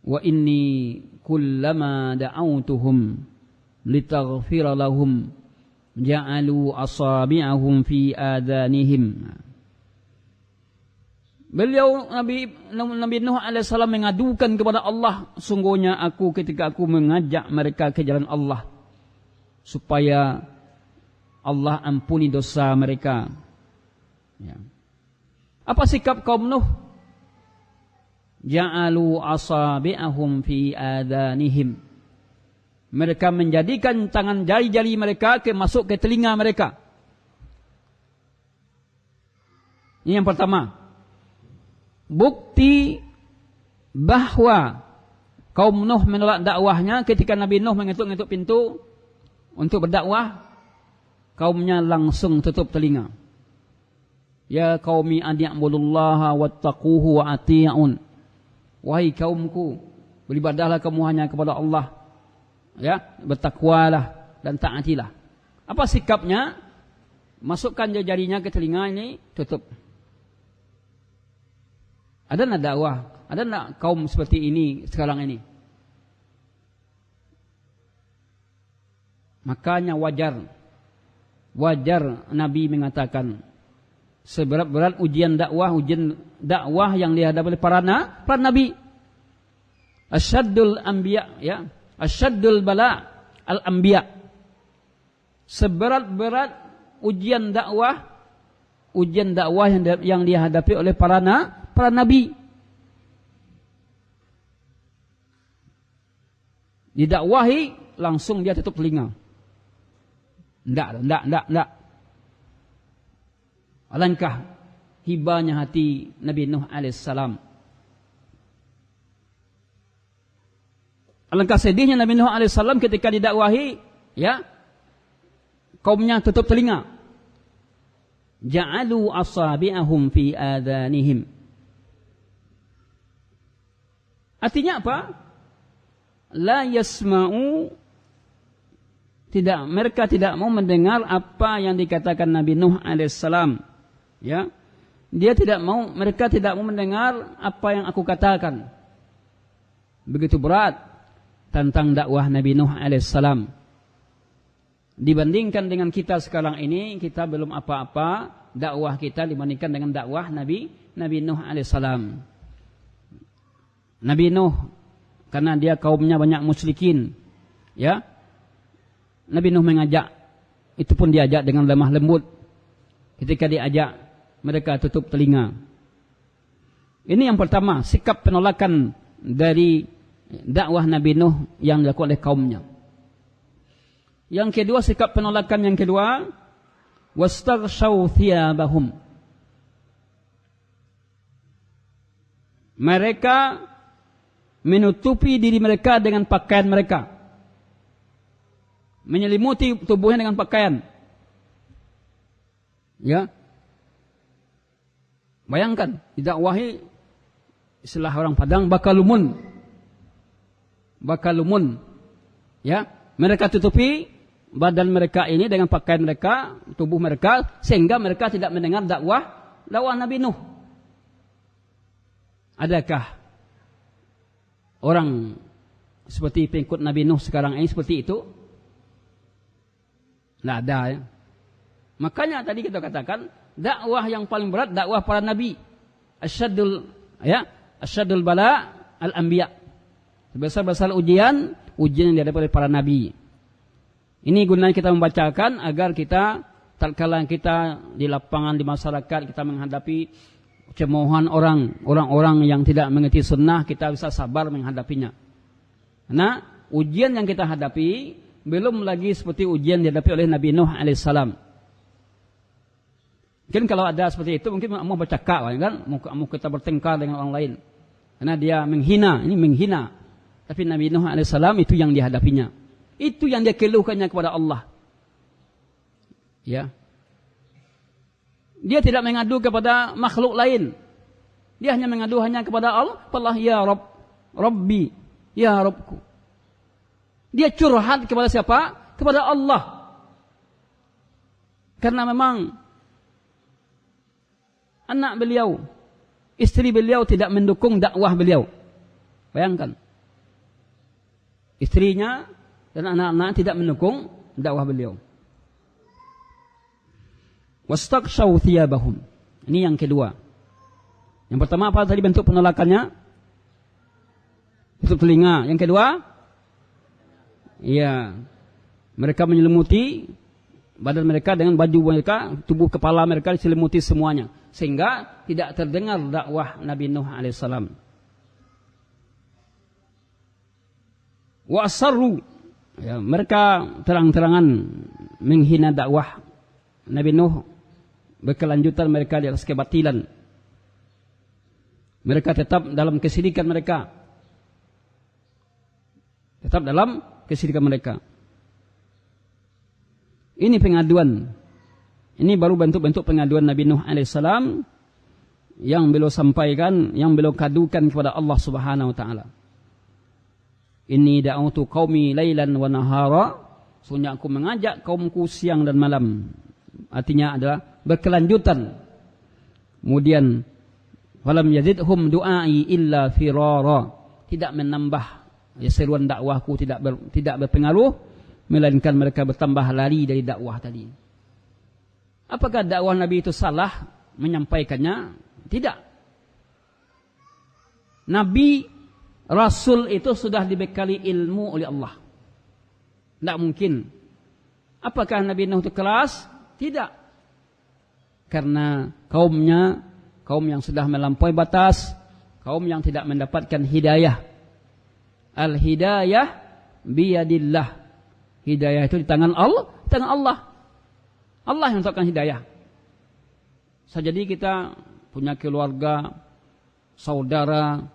Speaker 1: Wa inni kullama da'autuhum litaghfira lahum ja'alu asabi'ahum fi adanihim. Beliau Nabi Nuh alaihissalam mengadukan kepada Allah, sungguhnya aku ketika aku mengajak mereka ke jalan Allah supaya Allah ampuni dosa mereka. Ya. Apa sikap kaum Nuh? Ja'alu asabi'ahum fi adanihim. Mereka menjadikan tangan jari-jari mereka masuk ke telinga mereka. Ini yang pertama. Bukti bahwa kaum Nuh menolak dakwahnya ketika Nabi Nuh mengetuk-ngetuk pintu untuk berdakwah, kaumnya langsung tutup telinga. Ya qaumi ani'budullaha wattaquhu wa ati'un. Wahai kaumku, beribadahlah kamu hanya kepada Allah. Ya, bertakwalah dan taatilah. Apa sikapnya? Masukkan jarinya ke telinga ini, tutup. Ada nak dakwah? Ada nak kaum seperti ini sekarang ini? Makanya wajar Nabi mengatakan, seberat-berat ujian dakwah yang dihadapi oleh para nabi. Asyaddul anbiya, ya, asyaddul bala al anbiya. Seberat-berat ujian dakwah yang dihadapi oleh para nabi. Didakwahi langsung dia tutup telinga. Enggak. Alangkah hibahnya hati Nabi Nuh alaihissalam. Alangkah sedihnya Nabi Nuh alaihissalam ketika didakwahi, ya, kaumnya tutup telinga. Ja'alu asabi'ahum fi adanihim. Artinya apa? La yasma'u, mereka tidak mau mendengar apa yang dikatakan Nabi Nuh alaihissalam. Ya, mereka tidak mau mendengar apa yang aku katakan. Begitu berat tentang dakwah Nabi Nuh alaihissalam. Dibandingkan dengan kita sekarang ini, kita belum apa-apa dakwah kita dibandingkan dengan dakwah Nabi Nuh alaihissalam. Nabi Nuh, karena dia kaumnya banyak musyrikin, ya, Nabi Nuh mengajak, itu pun diajak dengan lemah lembut. Ketika diajak, mereka tutup telinga. Ini yang pertama, sikap penolakan dari dakwah Nabi Nuh yang dilakukan oleh kaumnya. Yang kedua, sikap penolakan yang kedua, wastaghshaw thiyabahum. Mereka menutupi diri mereka dengan pakaian mereka. Menyelimuti tubuhnya dengan pakaian. Ya. Bayangkan, didakwahi istilah orang Padang bakalumun. Ya, mereka tutupi badan mereka ini dengan pakaian mereka, tubuh mereka, sehingga mereka tidak mendengar dakwah Nabi Nuh. Adakah orang seperti pengikut Nabi Nuh sekarang ini seperti itu? Tidak ada, ya. Makanya tadi kita katakan dakwah yang paling berat dakwah para nabi. Asyaddul bala al anbiya. Sebesar-besar ujian yang dihadapi oleh para nabi. Ini gunanya kita membacakan agar kita tatkala kita di lapangan, di masyarakat, kita menghadapi cemoohan orang-orang yang tidak mengerti sunnah, kita bisa sabar menghadapinya. Karena ujian yang kita hadapi belum lagi seperti ujian dihadapi oleh Nabi Nuh alaihissalam. Mungkin kalau ada seperti itu, mungkin mau bercakap, kan? Mau kita bertengkar dengan orang lain. Karena dia menghina. Tapi Nabi Nuh alaihissalam itu yang dihadapinya. Itu yang dia keluhkannya kepada Allah. Ya. Dia tidak mengadu kepada makhluk lain. Dia hanya mengadu kepada Allah, ya Rabbi, ya Rabbku. Dia curhat kepada siapa? Kepada Allah. Karena memang anak beliau, istri beliau tidak mendukung dakwah beliau. Bayangkan. istrinya dan anak-anak tidak mendukung dakwah beliau. Wastaqshaw thiyabahum. Ini yang kedua. Yang pertama apa tadi bentuk penolakannya? Tutup telinga. Yang kedua, ya, mereka menyelimuti badan mereka dengan baju mereka, tubuh kepala mereka diselimuti semuanya, sehingga tidak terdengar dakwah Nabi Nuh alaihissalam. Wa asarru, ya, mereka terang-terangan menghina dakwah Nabi Nuh, berkelanjutan mereka di atas kebatilan. Mereka tetap dalam kesyirikan mereka. Tetap dalam kesyirikan mereka. Ini pengaduan. Ini baru bentuk-bentuk pengaduan Nabi Nuh alaihissalam yang beliau sampaikan, yang beliau kadukan kepada Allah Subhanahu wa taala. Inni da'utu qaumi lailan wa nahara. Sungguh aku mengajak kaumku siang dan malam. Artinya adalah berkelanjutan. Kemudian falam yazidhum du'ai illa firara. Tidak menambah, ya, seruan dakwahku tidak berpengaruh, melainkan mereka bertambah lari dari dakwah tadi. Apakah dakwah Nabi itu salah menyampaikannya? Tidak. Nabi, Rasul itu sudah dibekali ilmu oleh Allah. Tidak mungkin. Apakah Nabi Nuh itu keras? Tidak. Karena kaumnya, kaum yang sudah melampaui batas, kaum yang tidak mendapatkan hidayah. Al-hidayah biyadillah. Hidayah itu di tangan Allah, tangan Allah. Allah yang menentukan hidayah. Jadi kita punya keluarga, saudara,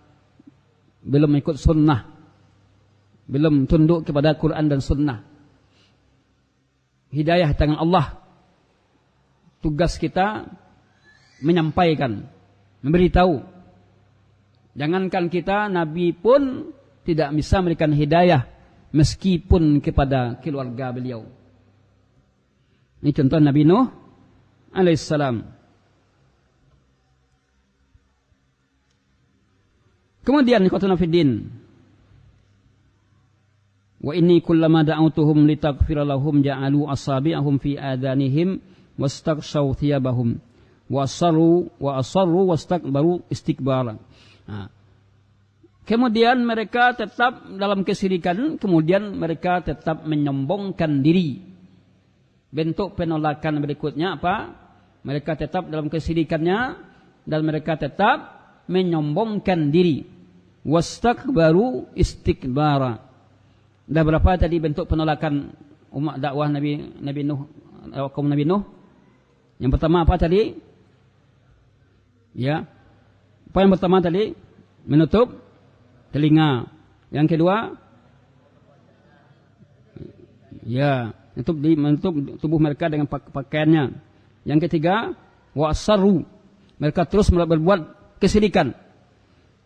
Speaker 1: belum ikut sunnah, belum tunduk kepada Quran dan sunnah. Hidayah di tangan Allah. Tugas kita menyampaikan, memberitahu. Jangankan kita, Nabi pun tidak bisa memberikan hidayah meskipun kepada keluarga beliau. Ini contoh Nabi Nuh alaihissalam. Kemudian ikhwatuna fiddin, wa inni kullama da'autuhum litaghfira lahum ja'alu asabi'ahum fi adanihim wastaghshaw thiyabahum wa asarru wastakbaru istikbara. Nah, kemudian mereka tetap dalam kesyirikan, kemudian mereka tetap menyombongkan diri. Bentuk penolakan berikutnya apa? Mereka tetap dalam kesyirikannya dan mereka tetap menyombongkan diri. Wastakbaru istikbara. Dah berapa tadi bentuk penolakan umat dakwah Nabi Nuh, kaum Nabi Nuh? Yang pertama apa tadi? Ya. Apa yang pertama tadi? Menutup telinga. Yang kedua, ya, menutup tubuh mereka dengan pakaiannya. Yang ketiga, wa'asarru. Mereka terus berbuat kesyirikan.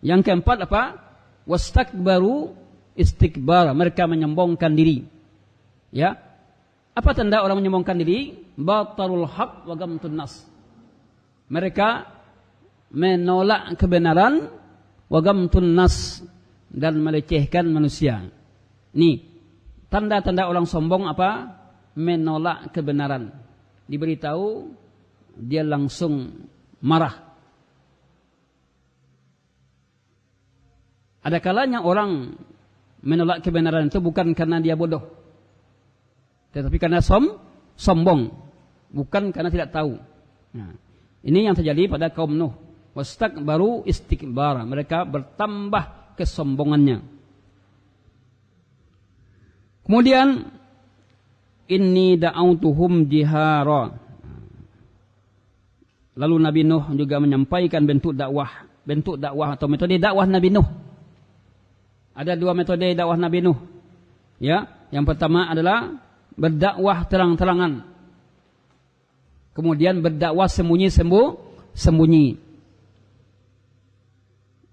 Speaker 1: Yang keempat apa? Wastakbaru istikbar. Mereka menyombongkan diri. Ya. Apa tanda orang menyombongkan diri? Batarul haq wa gamtun nas. Mereka menolak kebenaran wa gamtun nas, dan melecehkan manusia. Nih, tanda-tanda orang sombong apa? Menolak kebenaran. Diberitahu, dia langsung marah. Ada kalanya orang menolak kebenaran itu bukan karena dia bodoh, tetapi karena sombong, bukan karena tidak tahu. Nah, ini yang terjadi pada kaum Nuh. Wastakbaru istikbara. Mereka bertambah kesombongannya. Kemudian inni da'autuhum jihara. Lalu Nabi Nuh juga menyampaikan bentuk dakwah atau metode dakwah Nabi Nuh. Ada dua metode dakwah Nabi Nuh. Ya, yang pertama adalah berdakwah terang-terangan. Kemudian berdakwah sembunyi.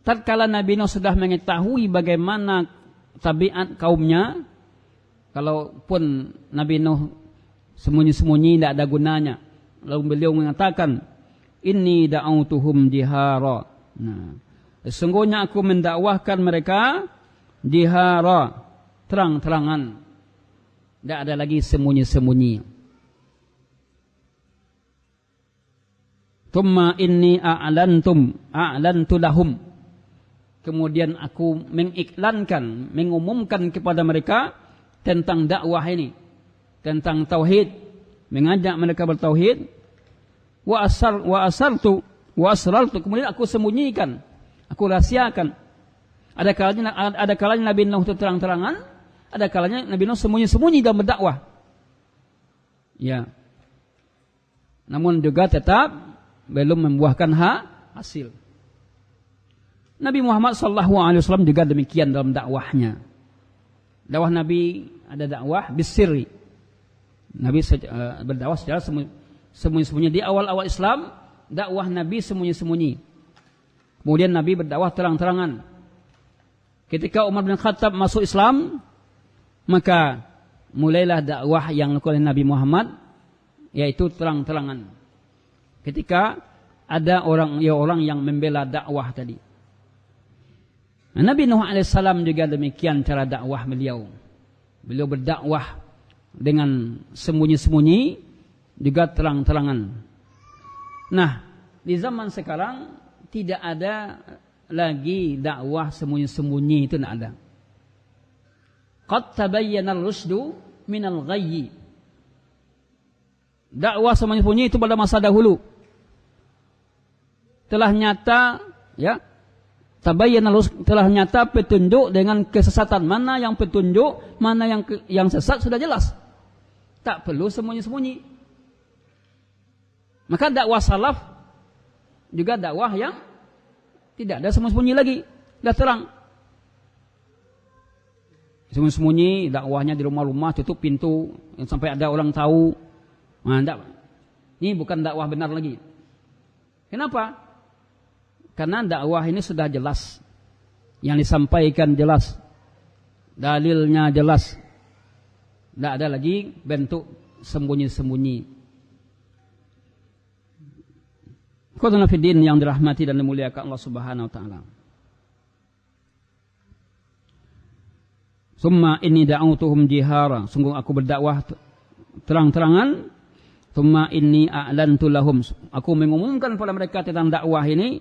Speaker 1: Tatkala Nabi Nuh sudah mengetahui bagaimana tabiat kaumnya, kalaupun Nabi Nuh sembunyi-sembunyi tidak ada gunanya. Lalu beliau mengatakan, inni da'autuhum jihara. Nah, sesungguhnya aku mendakwahkan mereka jihara, terang-terangan. Tidak ada lagi sembunyi-sembunyi. Thumma inni a'lantu lahum. Kemudian aku mengiklankan, mengumumkan kepada mereka tentang dakwah ini, tentang tauhid, mengajak mereka bertauhid. Wa asrartu, kemudian aku sembunyikan, aku rahasiakan. Ada kalanya Nabi Nuh itu terang-terangan, ada kalanya Nabi Nuh sembunyi-sembunyi dalam berdakwah. Ya. Namun juga tetap belum membuahkan hasil. Nabi Muhammad SAW juga demikian dalam dakwahnya. Dakwah Nabi ada dakwah bisirri. Nabi berdakwah secara sembunyi-sembunyi. Di awal-awal Islam, dakwah Nabi sembunyi-sembunyi. Kemudian Nabi berdakwah terang-terangan. Ketika Umar bin Khattab masuk Islam, maka mulailah dakwah yang dilakukan Nabi Muhammad, yaitu terang-terangan. Ketika ada orang yang membela dakwah tadi. Nabi Nuh AS juga demikian cara dakwah beliau. Beliau berdakwah dengan sembunyi-sembunyi, juga terang-terangan. Nah, di zaman sekarang tidak ada lagi dakwah sembunyi-sembunyi, itu tidak ada. Qad tabayyana ar-rusydu minal ghayyi. Dakwah sembunyi-sembunyi itu pada masa dahulu telah nyata, ya. Tabayyana telah nyata petunjuk dengan kesesatan. Mana yang petunjuk, mana yang sesat sudah jelas. Tak perlu sembunyi-sembunyi. Maka dakwah salaf juga dakwah yang tidak ada sembunyi-sembunyi lagi, sudah terang. Sembunyi-sembunyi dakwahnya di rumah-rumah, tutup pintu sampai ada orang tahu. Nah, ini bukan dakwah benar lagi. Kenapa? Karena dakwah ini sudah jelas. Yang disampaikan jelas. Dalilnya jelas. Tidak ada lagi bentuk sembunyi-sembunyi. Qadana fiddin yang dirahmati dan dimuliakan Allah Subhanahu wa taala. Summa inni da'autuhum jihara. Sungguh aku berdakwah terang-terangan. Summa inni a'lantu lahum. Aku mengumumkan kepada mereka tentang dakwah ini.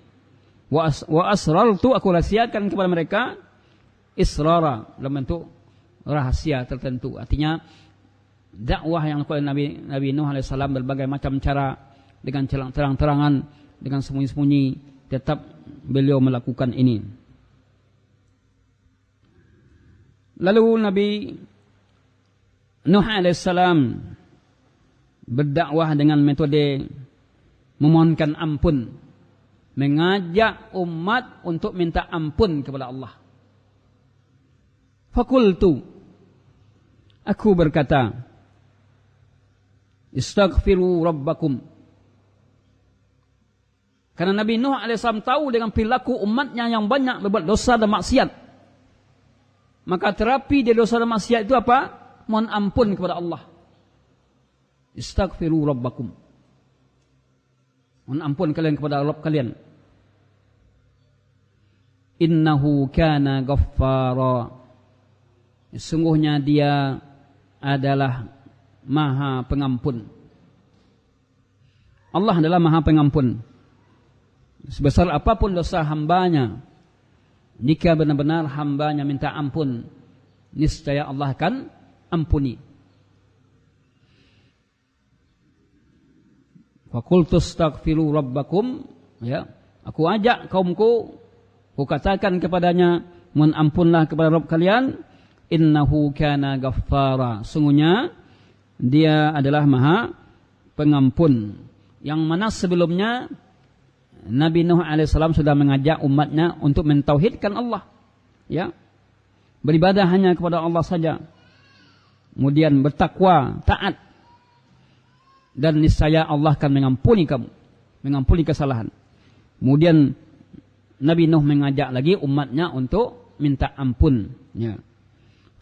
Speaker 1: Wa asrartu, aku rahasiakan kepada mereka israra, dalam bentuk rahasia tertentu. Artinya dakwah yang dilakukan Nabi Nuh AS berbagai macam cara, dengan terang-terangan, dengan sembunyi-sembunyi, tetap beliau melakukan ini. Lalu Nabi Nuh AS berdakwah dengan metode memohonkan ampun, mengajak umat untuk minta ampun kepada Allah. Fakultu, aku berkata, istaghfiru rabbakum. Karena Nabi Nuh AS tahu dengan perilaku umatnya yang banyak berbuat dosa dan maksiat. Maka terapi dari dosa dan maksiat itu apa? Mohon ampun kepada Allah. Istaghfiru rabbakum. Mohon ampun kalian kepada Rabb kalian. Innahu kana ghaffara. Sungguhnya dia adalah Maha Pengampun. Allah adalah Maha Pengampun. Sebesar apapun dosa hambanya, jika benar-benar hambanya minta ampun, niscaya Allah akan ampuni. Faqultu astaghfiru rabbakum, ya, aku ajak kaumku, aku katakan kepadanya, mohon ampunlah kepada Rabb kalian. Innahu kana ghaffara. Sungguhnya dia adalah Maha Pengampun. Yang mana sebelumnya Nabi Nuh AS sudah mengajak umatnya untuk mentauhidkan Allah, ya, beribadah hanya kepada Allah saja, kemudian bertakwa, taat, dan niscaya Allah akan mengampuni kamu, mengampuni kesalahan. Kemudian Nabi Nuh mengajak lagi umatnya untuk minta ampun, ya.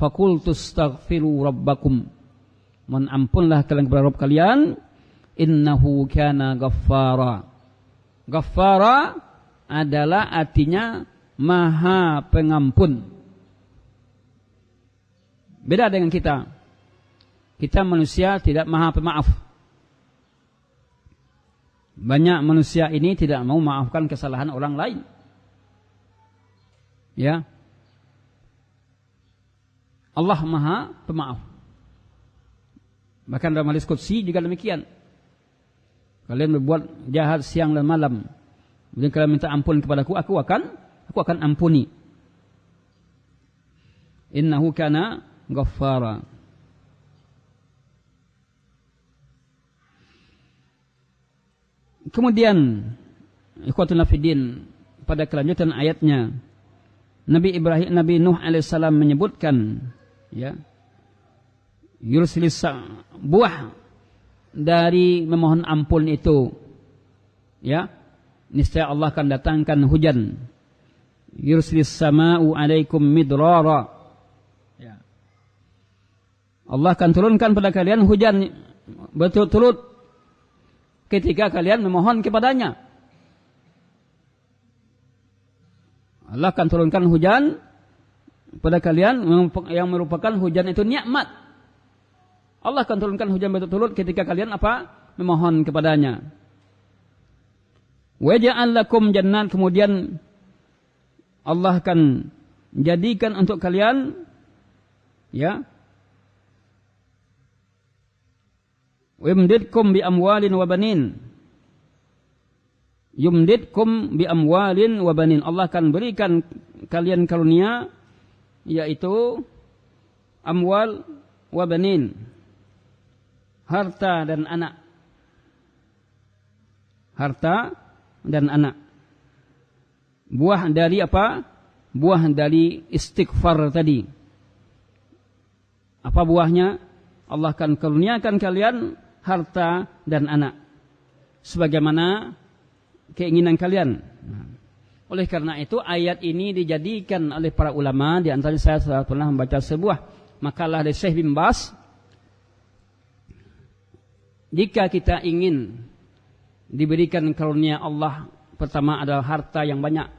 Speaker 1: Faqultu astaghfiru rabbakum. Mohon ampunlah kalian kepada Rabb kalian. Innahu kana ghaffara. Ghaffara adalah artinya Maha Pengampun. Beda dengan kita. Kita manusia tidak maha pemaaf. Banyak manusia ini tidak mau maafkan kesalahan orang lain. Ya. Allah maha pemaaf. Bahkan dalam hadis qudsi juga demikian. Kalian berbuat jahat siang dan malam, kemudian kalian minta ampun kepadaku, aku akan ampuni. Innahu kana ghaffara. Kemudian ikhwatuna fiddin, pada kelanjutan ayatnya Nabi Nuh alaihissalam menyebutkan, ya, yursilis buah dari memohon ampun itu, ya, niscaya Allah akan datangkan hujan. Yursilis sama'u alaikum midrara, ya. Allah akan turunkan pada kalian hujan berturut-turut ketika kalian memohon kepadanya. Allah akan turunkan hujan pada kalian yang merupakan hujan itu nikmat. Allah akan turunkan hujan berturut-turut ketika kalian apa? Memohon kepadanya. Wa ja'al lakum jannat, kemudian Allah akan jadikan untuk kalian, ya, yumdidkum bi amwalin wa banin. Yumdidkum bi amwalin wa banin. Allah akan berikan kalian karunia, yaitu amwal wa banin, harta dan anak. Harta dan anak. Buah dari apa? Buah dari istighfar tadi. Apa buahnya? Allah akan karuniakan kalian harta dan anak sebagaimana keinginan kalian. Oleh karena itu ayat ini dijadikan oleh para ulama, di antaranya saya pernah membaca sebuah makalah dari Syekh bin Baz. Jika kita ingin diberikan karunia Allah, pertama adalah harta yang banyak,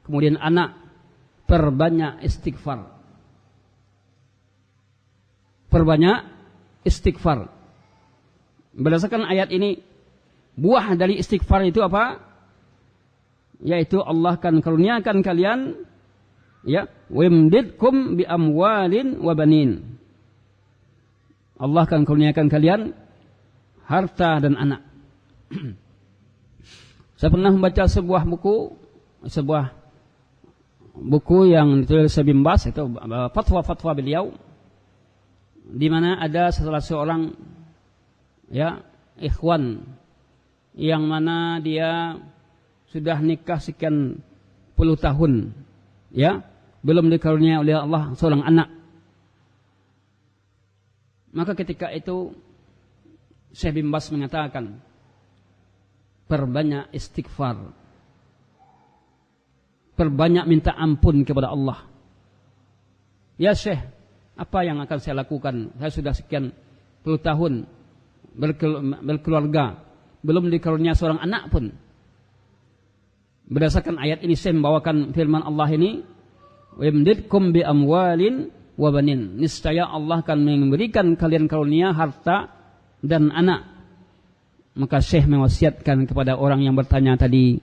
Speaker 1: kemudian anak, perbanyak istighfar. Perbanyak istighfar. Berdasarkan ayat ini, buah dari istighfar itu apa? Yaitu Allah akan karuniakan kalian, ya, wimdidkum bi amwalin wa banin. Allah akan karuniakan kalian harta dan anak. Saya pernah membaca sebuah buku yang ditulis Syekh bin Baz, itu fatwa-fatwa beliau, di mana ada salah seorang, ya, ikhwan yang mana dia sudah nikah sekian puluh tahun, ya, belum dikaruniai oleh Allah seorang anak. Maka ketika itu Syekh bin Baz mengatakan, perbanyak istighfar, perbanyak minta ampun kepada Allah. Ya Syekh, apa yang akan saya lakukan? Saya sudah sekian puluh tahun berkeluarga, belum dikaruniai seorang anak pun. Berdasarkan ayat ini saya membawakan firman Allah ini, wamdidkum bi amwalin wa banin. Niscaya Allah akan memberikan kalian karunia harta dan anak. Maka Syekh mewasiatkan kepada orang yang bertanya tadi,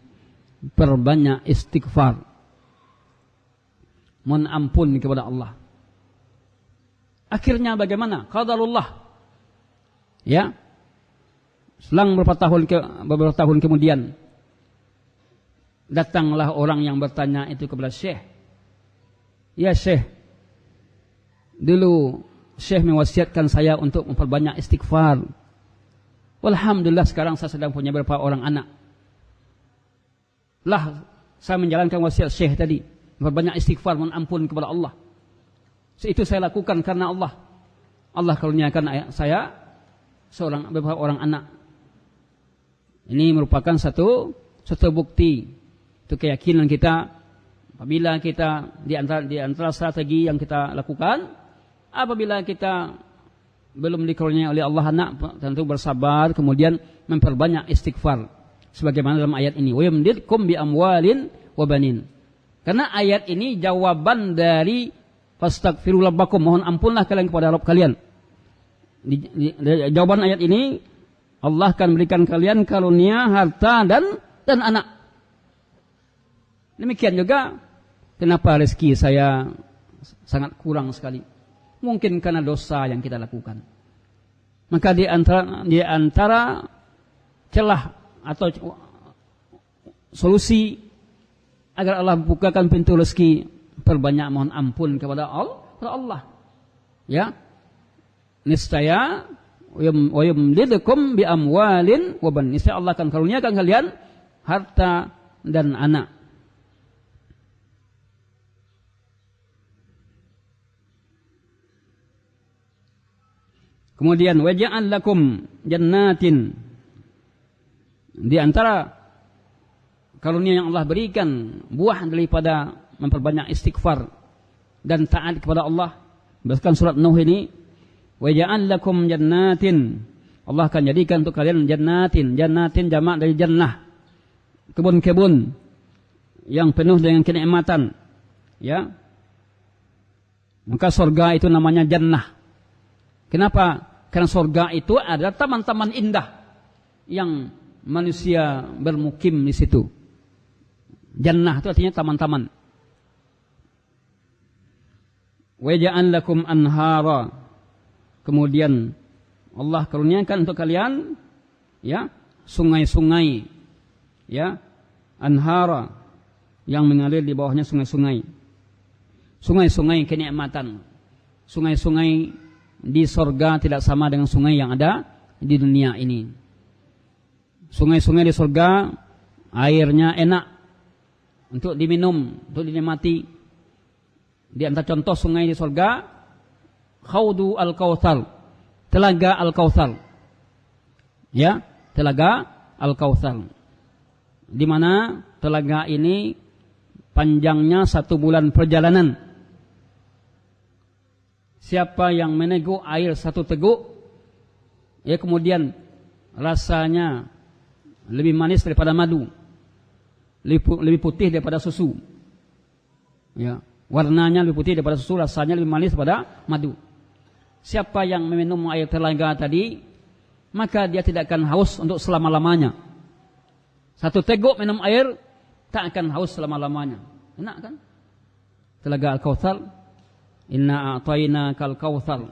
Speaker 1: perbanyak istighfar, mohon ampun kepada Allah. Akhirnya bagaimana? Qadarullah, ya, selang beberapa tahun kemudian datanglah orang yang bertanya itu kepada Syekh. Ya Syekh, dulu Syekh mewasiatkan saya untuk memperbanyak istighfar. Alhamdulillah sekarang saya sedang punya beberapa orang anak. Lah saya menjalankan wasiat Syekh tadi, memperbanyak istighfar, mohon ampun kepada Allah. Itu saya lakukan karena Allah. Allah karuniakan saya beberapa orang anak. Ini merupakan satu bukti, itu keyakinan kita. Apabila kita di antara strategi yang kita lakukan, apabila kita belum dikaruniai oleh Allah anak, tentu bersabar, kemudian memperbanyak istighfar sebagaimana dalam ayat ini, wa yumdidkum bi amwalin wa banin. Karena ayat ini jawaban dari fastaghfiru rabbakum, mohon ampunlah kalian kepada Rabb kalian. Di jawaban ayat ini, Allah akan berikan kalian karunia harta dan anak. Demikian juga kenapa rezeki saya sangat kurang sekali. Mungkin karena dosa yang kita lakukan. Maka di antara celah atau solusi agar Allah bukakan pintu rezeki, perbanyak mohon ampun kepada Allah. Ya. Niscaya wa yumdidukum bi amwalin wa banin. Niscaya Allah akan karuniakan kalian harta dan anak. Kemudian waja'al lakum jannatin. Di antara karunia yang Allah berikan, buah daripada memperbanyak istighfar dan taat kepada Allah. Berdasarkan surat Nuh ini, waja'al lakum jannatin. Allah akan jadikan untuk kalian jannatin. Jannatin jamak dari jannah. Kebun-kebun yang penuh dengan kenikmatan. Ya. Maka surga itu namanya jannah. Kenapa? Karena surga itu ada taman-taman indah yang manusia bermukim di situ. Jannah itu artinya taman-taman. Wa ja'al lakum anhara. Kemudian Allah karuniakan untuk kalian ya sungai-sungai, ya anhara yang mengalir di bawahnya sungai-sungai. Sungai-sungai kenikmatan. Sungai-sungai di surga tidak sama dengan sungai yang ada di dunia ini. Sungai-sungai di surga airnya enak untuk diminum, untuk dinikmati. Di antara contoh sungai di surga, Khawdu Al-Kautsar, Telaga Al-Kautsar. Ya, Telaga Al-Kautsar. Di mana telaga ini panjangnya 1 bulan perjalanan. Siapa yang meneguk air 1 teguk, ya kemudian rasanya lebih manis daripada madu, lebih putih daripada susu. Ya, warnanya lebih putih daripada susu, rasanya lebih manis daripada madu. Siapa yang meminum air telaga tadi, maka dia tidak akan haus untuk selama-lamanya. 1 teguk minum air tak akan haus selama-lamanya. Enak kan? Telaga Al-Kautsar. Inna a'tayna kal kautsar.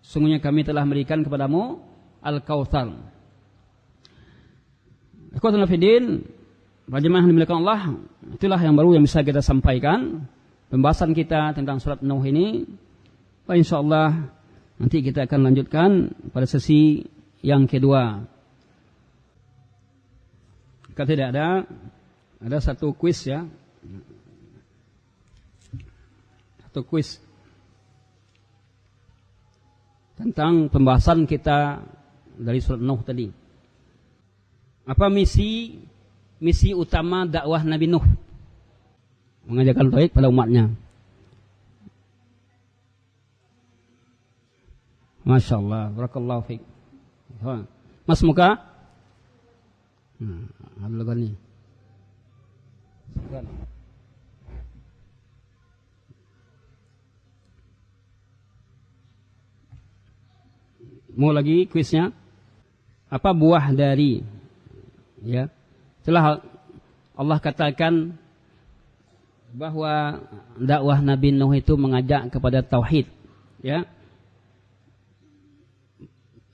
Speaker 1: Sungguhnya kami telah memberikan kepadamu Al-Kautsar. Ikhwatul fillah, para jemaah yang dimuliakan Allah, itulah yang baru yang bisa kita sampaikan. Pembahasan kita tentang surat Nuh ini. Insyaallah nanti kita akan lanjutkan pada sesi yang kedua. Kalau tidak ada 1 kuis ya. Kuis tentang pembahasan kita dari surat Nuh tadi. Apa misi utama dakwah Nabi Nuh? Mengajarkan tauhid pada umatnya. Masya Allah, barakallahu fiik. Mas muka? Abdul Ghani. Mau lagi kuisnya? Apa buah dari? Ya. Setelah Allah katakan bahwa dakwah Nabi Nuh itu mengajak kepada tauhid, ya.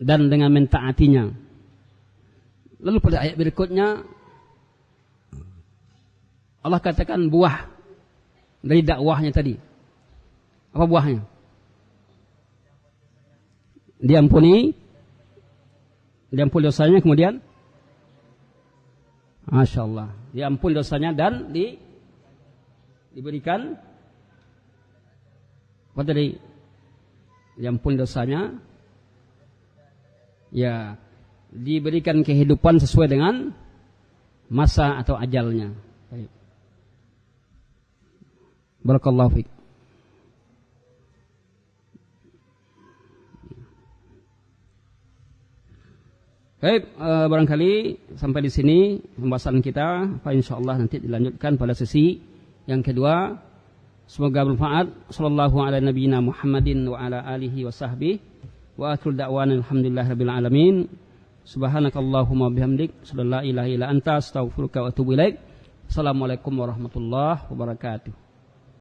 Speaker 1: Dan dengan mentaatinya. Lalu pada ayat berikutnya Allah katakan buah dari dakwahnya tadi. Apa buahnya? Diampuni dosanya, kemudian Masya Allah, diampuni dosanya dan diberikan apa tadi? Diampuni dosanya, ya diberikan kehidupan sesuai dengan masa atau ajalnya. Baik. Barakallahu fiik. Baik, barangkali sampai di sini pembahasan kita. Insyaallah nanti dilanjutkan pada sesi yang kedua. Semoga bermanfaat. Sallallahu ala nabiyina Muhammadin wa ala alihi wa sahbihi. Wa akhir da'wana alhamdulillahirabbil alamin. Subhanakallahumma bihamdik, la ilaha illa anta, astaghfiruka wa atubu ilaik. Assalamualaikum warahmatullahi wabarakatuh.